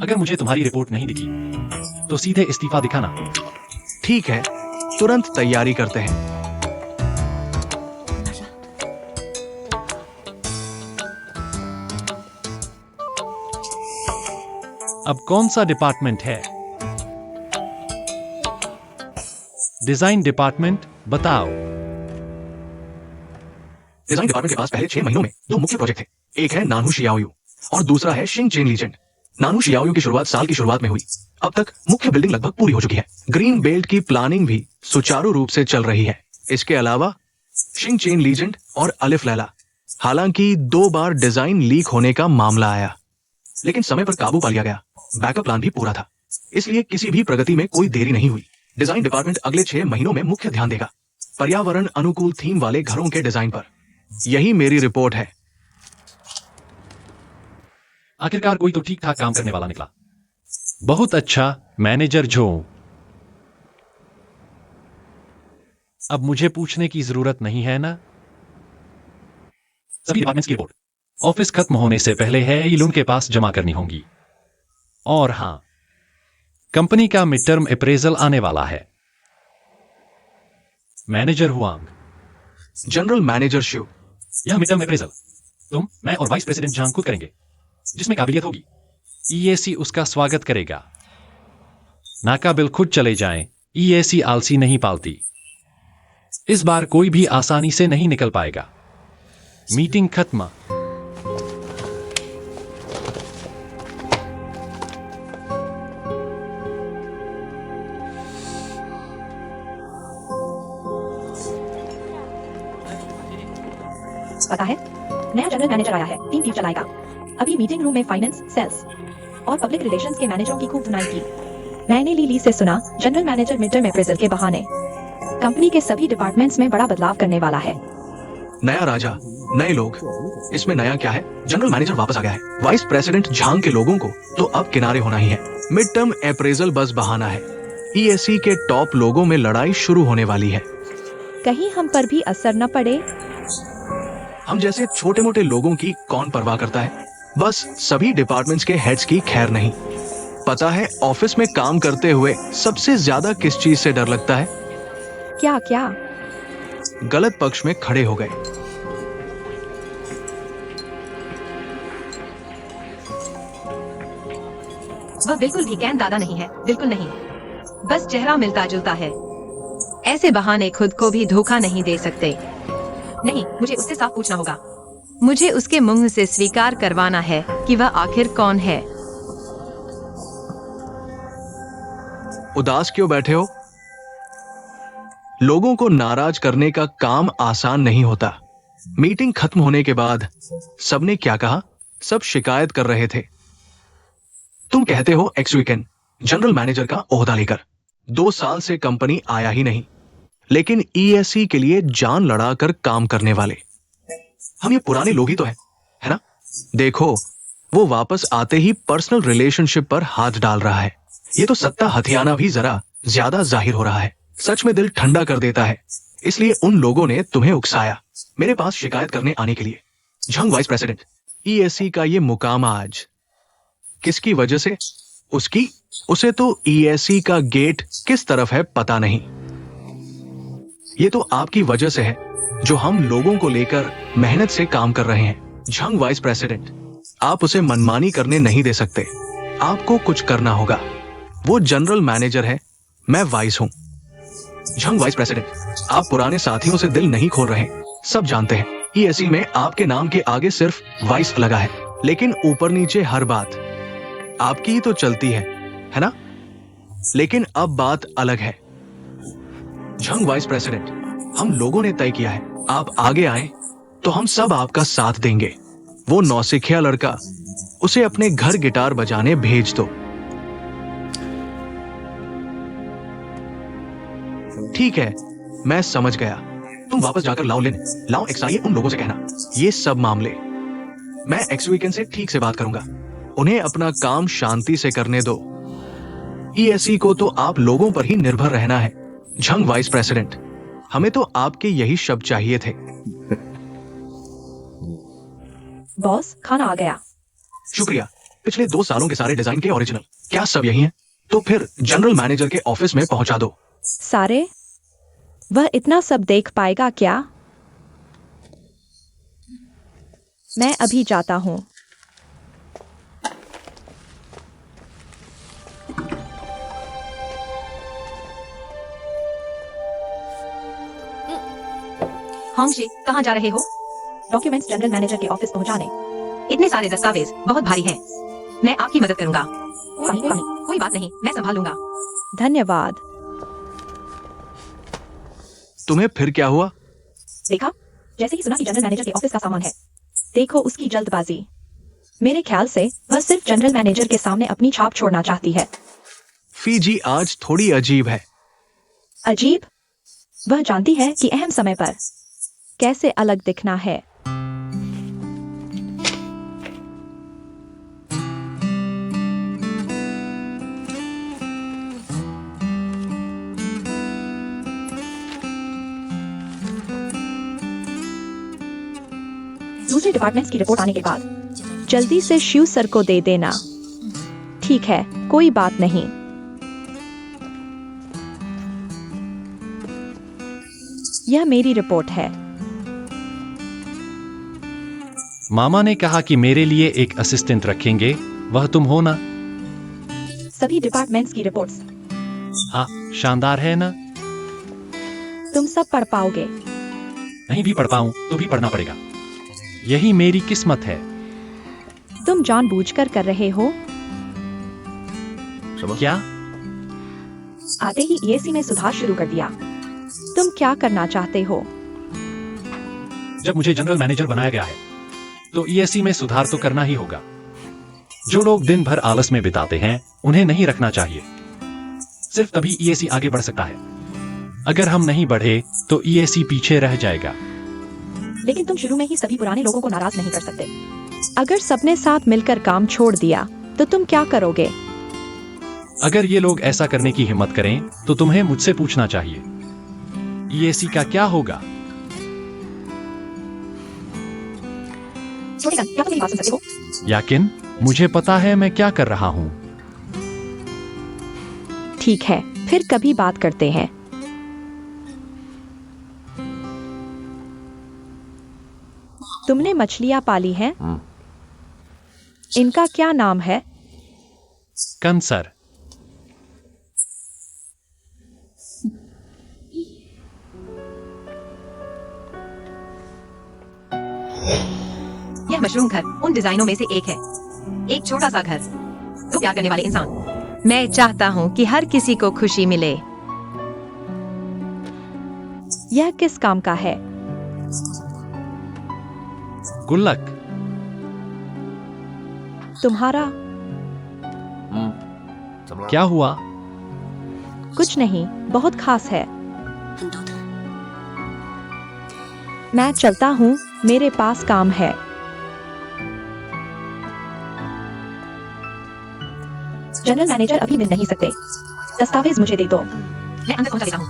अगर मुझे तुम्हारी रिपोर्ट नहीं दिखी तो सीधे इस्तीफा दिखाना। ठीक है, तुरंत तैयारी करते हैं। अब कौन सा डिपार्टमेंट है? डिजाइन डिपार्टमेंट, बताओ। डिजाइन डिपार्टमेंट के पास पहले 6 महीनों में 2 मुख्य प्रोजेक्ट थे। एक है नानहु शियाओयू और दूसरा है शिंग चेन लीजेंड। नानहु शियाओयू की शुरुआत साल की शुरुआत में हुई। अब तक मुख्य बिल्डिंग लगभग पूरी हो चुकी है। ग्रीन बेल्ट की प्लानिंग भी सुचारू रूप से चल रही है। इसके अलावा शिंग चेन लीजेंड और अलिफ लैला, हालांकि 2 बार डिजाइन लीक होने का मामला आया, लेकिन समय पर काबू पा लिया गया। बैकअप प्लान भी पूरा था, इसलिए किसी भी प्रगति में कोई देरी नहीं हुई। डिजाइन डिपार्टमेंट अगले 6 महीनों में मुख्य ध्यान देगा पर्यावरण अनुकूल थीम वाले घरों के डिजाइन पर। यही मेरी रिपोर्ट है। आखिरकार कोई तो ठीक ठाक काम करने वाला निकला। बहुत अच्छा मैनेजर जो। अब मुझे पूछने की जरूरत नहीं है ना? सभी डिपार्टमेंट्स की रिपोर्ट ऑफिस खत्म होने से पहले है ईल उनके पास जमा करनी होंगी। और हां, कंपनी का मिड टर्म अप्रेजल आने वाला है। Manager Huang. General manager Shiv, यह मिड टर्म अप्रेजल तुम, मैं और वाइस प्रेसिडेंट जहां खुद करेंगे। जिसमें काबिलियत होगी ईएसी उसका स्वागत करेगा। नाकाबिल खुद चले जाएं, ईएसी आलसी नहीं पालती। इस बार कोई भी आसानी से नहीं निकल पाएगा। मीटिंग खत्म। पता है, नया जनरल मैनेजर आया है, टीम टीम चलाएगा। अभी मीटिंग रूम में फाइनेंस, सेल्स और पब्लिक रिलेशंस के मैनेजरों की खूब धुनाई की। मैंने लीली से सुना general manager mid term appraisal के बहाने कंपनी के सभी डिपार्टमेंट्स में बड़ा बदलाव करने वाला है। नया राजा, नए लोग, इसमें नया क्या है? जनरल मैनेजर वापस आ गया है। वाइस प्रेसिडेंट झांग के लोगों को तो अब किनारे होना ही है। मिड टर्म अप्रेजल बस बहाना है। ईएससी के टॉप लोगों में लड़ाई शुरू होने वाली है। कहीं हम पर भी असर न पड़े। हम जैसे छोटे मोटे लोगों की कौन परवाह करता है? बस सभी डिपार्टमेंट्स के हेड्स की खैर नहीं। पता है ऑफिस में काम करते हुए सबसे ज्यादा किस चीज से डर लगता है? क्या क्या? गलत पक्ष में खड़े हो गए। वह बिल्कुल भी कैन दादा नहीं है, बिल्कुल नहीं। बस चेहरा मिलता जुलता है। ऐसे बहाने खुद को भी धोखा नहीं दे सकते। नहीं, मुझे उससे साफ पूछना होगा। मुझे उसके मुंह से स्वीकार करवाना है कि वह आखिर कौन है। उदास क्यों बैठे हो? लोगों को नाराज करने का काम आसान नहीं होता। मीटिंग खत्म होने के बाद सबने क्या कहा? सब शिकायत कर रहे थे। तुम कहते हो एक्स वीकेंड जनरल मैनेजर का ओहदा लेकर 2 साल से कंपनी आया ही नहीं, लेकिन ईएससी के लिए जान लड़ाकर काम करने वाले हम ये पुराने लोग ही तो हैं, है ना? देखो, वो वापस आते ही पर्सनल रिलेशनशिप पर हाथ डाल रहा है। ये तो सत्ता हथियाना भी जरा ज्यादा जाहिर हो रहा है। सच में दिल ठंडा कर देता है। इसलिए उन लोगों ने तुम्हें उकसाया मेरे पास शिकायत करने आने के लिए। झंग वाइस प्रेसिडेंट, ईएससी का ये मुकाम आज किसकी वजह से? उसे तो ईएससी का गेट किस तरफ है पता नहीं। ये तो आपकी वजह से है जो हम लोगों को लेकर मेहनत से काम कर रहे हैं। झंग वाइस प्रेसिडेंट, आप उसे मनमानी करने नहीं दे सकते। आपको कुछ करना होगा। वो जनरल मैनेजर है, मैं वाइस हूं। झंग वाइस प्रेसिडेंट, आप पुराने साथियों से दिल नहीं खोल रहे। सब जानते हैं ईएससी में आपके नाम के आगे सिर्फ वाइस लगा है, लेकिन ऊपर नीचे हर बात आपकी ही तो चलती है ना? लेकिन अब बात अलग है। झंग वाइस प्रेसिडेंट, हम लोगों ने तय किया है आप आगे आए तो हम सब आपका साथ देंगे। वो नौसिखिया लड़का, उसे अपने घर गिटार बजाने भेज दो। ठीक है, मैं समझ गया। तुम वापस जाकर लाओ लिन, लाओ एक्साइए उन लोगों से कहना ये सब मामले मैं एक्स वीकेंड से ठीक से बात करूंगा। उन्हें अपना काम शांति से करने दो। ईएससी को तो आप लोगों पर ही निर्भर रहना है। झंग वाइस प्रेसिडेंट, हमें तो आपके यही शब्द चाहिए थे। बॉस, खाना आ गया। शुक्रिया। पिछले 2 सालों के सारे डिजाइन के ओरिजिनल क्या सब यही हैं? तो फिर जनरल मैनेजर के ऑफिस में पहुंचा दो। सारे? वह इतना सब देख पाएगा क्या? मैं अभी जाता हूं। होंगशी, कहाँ जा रहे हो? डॉक्यूमेंट्स जनरल मैनेजर के ऑफिस पहुंचाने। इतने सारे दस्तावेज बहुत भारी हैं। मैं आपकी मदद करूंगा। पानी। कोई बात नहीं, मैं संभालूंगा। धन्यवाद। तुम्हें फिर क्या हुआ? देखा, जैसे ही सुना कि जनरल मैनेजर के ऑफिस का सामान है, देखो उसकी जल्दबाजी। मेरे ख्याल से वह सिर्फ जनरल मैनेजर के सामने अपनी छाप छोड़ना चाहती है। फीजी आज थोड़ी अजीब है। अजीब? वह जानती है कि अहम समय पर कैसे अलग दिखना है। दूसरे डिपार्टमेंट्स की रिपोर्ट आने के बाद जल्दी से शिव सर को दे देना। ठीक है, कोई बात नहीं। यह मेरी रिपोर्ट है। मामा ने कहा कि मेरे लिए एक असिस्टेंट रखेंगे। वह तुम हो ना? सभी डिपार्टमेंट्स की रिपोर्ट्स। हाँ, शानदार है ना? तुम सब पढ़ पाओगे? नहीं भी पढ़ पाऊं तो भी पढ़ना पड़ेगा। यही मेरी किस्मत है। तुम जानबूझकर कर रहे हो? क्या? आते ही ईएससी में सुधार शुरू कर दिया। तुम क्या करना चाहते हो? जब मुझे जनरल मैनेजर बनाया गया है तो ईएससी में सुधार तो करना ही होगा। जो लोग दिन भर आलस में बिताते हैं उन्हें नहीं रखना चाहिए। सिर्फ तभी ईएससी आगे बढ़ सकता है। अगर हम नहीं बढ़े तो ईएससी पीछे रह जाएगा। लेकिन तुम शुरू में ही सभी पुराने लोगों को नाराज नहीं कर सकते। अगर सबने साथ मिलकर काम छोड़ दिया तो तुम क्या करोगे? अगर ये लोग ऐसा करने की हिम्मत करें तो तुम्हें मुझसे पूछना चाहिए ईएससी का क्या होगा। छोटे क्या तुम मेरी बात सुन सकते हो? याकिन मुझे पता है मैं क्या कर रहा हूँ। ठीक है, फिर कभी बात करते हैं। तुमने मछलियां पाली हैं? इनका क्या नाम है? कंसर। यह मशरूम घर उन डिजाइनों में से एक है, एक छोटा सा घर। तो प्यार करने वाले इंसान। मैं चाहता हूँ कि हर किसी को खुशी मिले। यह किस काम का है? गुल्लक। तुम्हारा? क्या हुआ? कुछ नहीं, बहुत खास है। मैं चलता हूँ, मेरे पास काम है। जनरल मैनेजर अभी मिल नहीं सकते। दस्तावेज मुझे दे दो। मैं अंदर पहुंचा देता हूँ।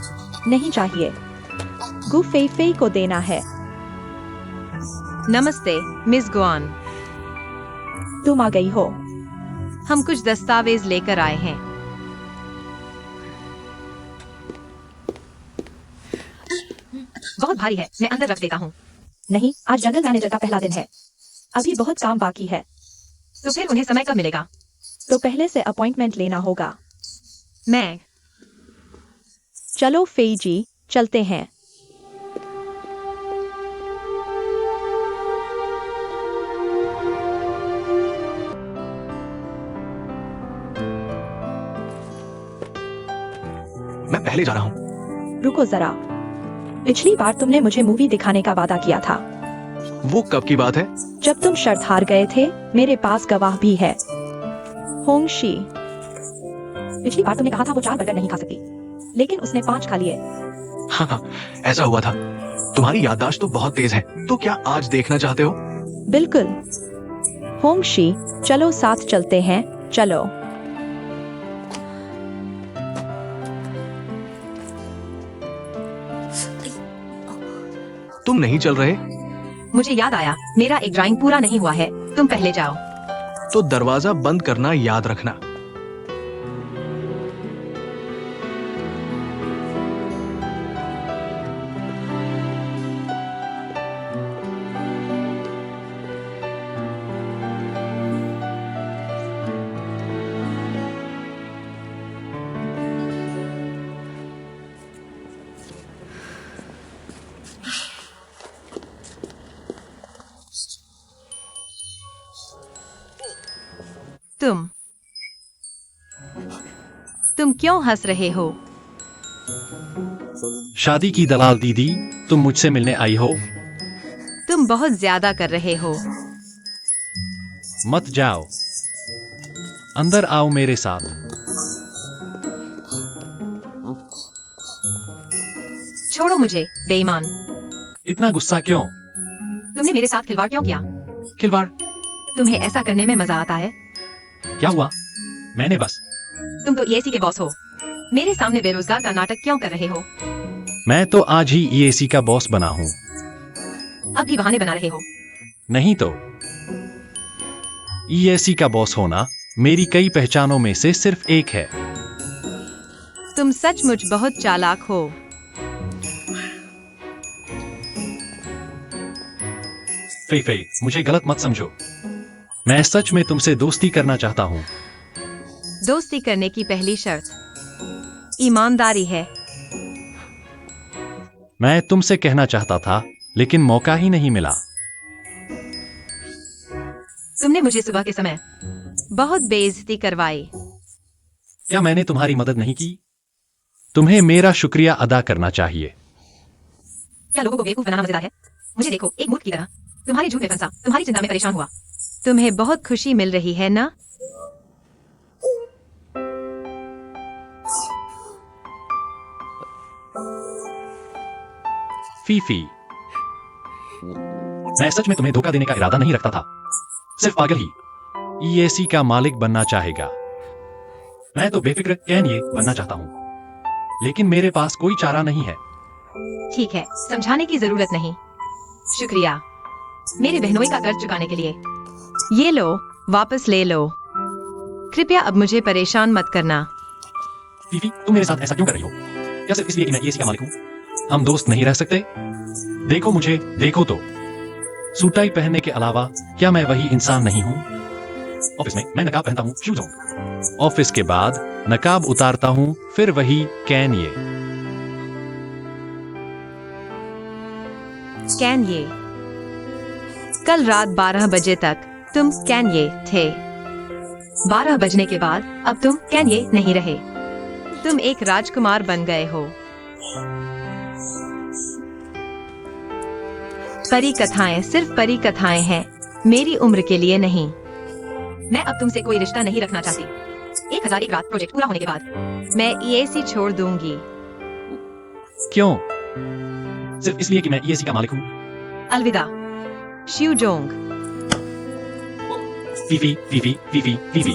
नहीं चाहिए, गु फेई फेई को देना है। नमस्ते मिस गुआन, तुम आ गई हो। हम कुछ दस्तावेज लेकर आए हैं। बहुत भारी है, मैं अंदर रख देता हूँ। नहीं, आज जनरल मैनेजर का पहला दिन है। अभी बहुत काम बाकी है। तो फिर उन्हें समय कब मिलेगा? तो पहले से अपॉइंटमेंट लेना होगा। मैं चलो फेई जी, चलते हैं। मैं पहले जा रहा हूँ। रुको जरा, पिछली बार तुमने मुझे मूवी दिखाने का वादा किया था। वो कब की बात है? जब तुम शर्त हार गए थे। मेरे पास गवाह भी है। होंगशी, पिछली बार तुमने कहा था वो 4 बर्गर नहीं खा सकती, लेकिन उसने 5 खा लिए। हाँ, ऐसा हुआ था। तुम्हारी याददाश्त तो बहुत तेज है। तो क्या आज देखना चाहते हो? बिल्कुल। होंगशी, चलो साथ चलते हैं, चलो। तुम नहीं चल रहे? मुझे याद आया, मेरा एक ड्राइंग पूरा नहीं हुआ है। तुम पहले जाओ। तो दरवाजा बंद करना याद रखना। तुम क्यों हंस रहे हो? शादी की दलाल दीदी, तुम मुझसे मिलने आई हो? तुम बहुत ज्यादा कर रहे हो। मत जाओ, अंदर आओ मेरे साथ। छोड़ो मुझे, बेईमान। इतना गुस्सा क्यों? तुमने मेरे साथ खिलवाड़ क्यों किया? खिलवाड़? तुम्हें ऐसा करने में मजा आता है? क्या हुआ? मैंने बस। तुम तो ईएसी के बॉस हो। मेरे सामने बेरोजगार का नाटक क्यों कर रहे हो? मैं तो आज ही ईएसी का बॉस बना हूँ। अब भी बहाने बना रहे हो। नहीं तो। ईएसी का बॉस होना मेरी कई पहचानों में से सिर्फ एक है। तुम सचमुच बहुत चालाक हो। फे फे, मुझे गलत मत समझो। मैं सच में तुमसे दोस्ती करना चाहता हूँ। दोस्ती करने की पहली शर्त ईमानदारी है। मैं तुमसे कहना चाहता था, लेकिन मौका ही नहीं मिला। तुमने मुझे सुबह के समय बहुत बेइज्जती करवाई। क्या मैंने तुम्हारी मदद नहीं की? तुम्हें मेरा शुक्रिया अदा करना चाहिए। क्या लोगों को बेवकूफ बनाना मजेदार है? मुझे देखो, एक मूर्ख की तरह। तुम्हारी झूठ में फंसा, तुम्हारी चिंता में परेशान हुआ। तुम्हें बहुत खुशी मिल रही है ना? फीफी, मैं सच में तुम्हें धोखा देने का इरादा नहीं रखता था। सिर्फ पागल ही ईएसी का मालिक बनना चाहेगा। मैं तो बेफिक्र कैनिये बनना चाहता हूं, लेकिन मेरे पास कोई चारा नहीं है। ठीक है, समझाने की जरूरत नहीं। शुक्रिया मेरे बहनोई का कर्ज चुकाने के लिए। ये लो, वापस ले लो। कृपया अब मुझे परेशान मत करना। फीफी, तुम मेरे साथ ऐसा क्यों कर रही हो? क्या सिर्फ इसलिए कि मैं ईएसी का मालिक हूं? हम दोस्त नहीं रह सकते? देखो मुझे, देखो तो। सूट टाई पहनने के अलावा क्या मैं वही इंसान नहीं हूं? ऑफिस में मैं नकाब पहनता हूं, शूज हूं। ऑफिस के बाद नकाब उतारता हूं, फिर वही कैनिये। कैन ये कल रात 12 बजे तक तुम कैन्ये थे। 12 बजने के बाद अब तुम कैन्ये नहीं रहे। तुम एक राजकुमार बन गए हो। परी कथाएं सिर्फ परी कथाएं हैं, मेरी उम्र के लिए नहीं। मैं अब तुमसे कोई रिश्ता नहीं रखना चाहती। 1001 रात प्रोजेक्ट पूरा होने के बाद मैं EAC छोड़ दूंगी। क्यों? सिर्फ इसलिए कि मैं EAC का मालिक हूँ? अलविदा। शिवजोंग। फीफी फीफी फीफी फीफी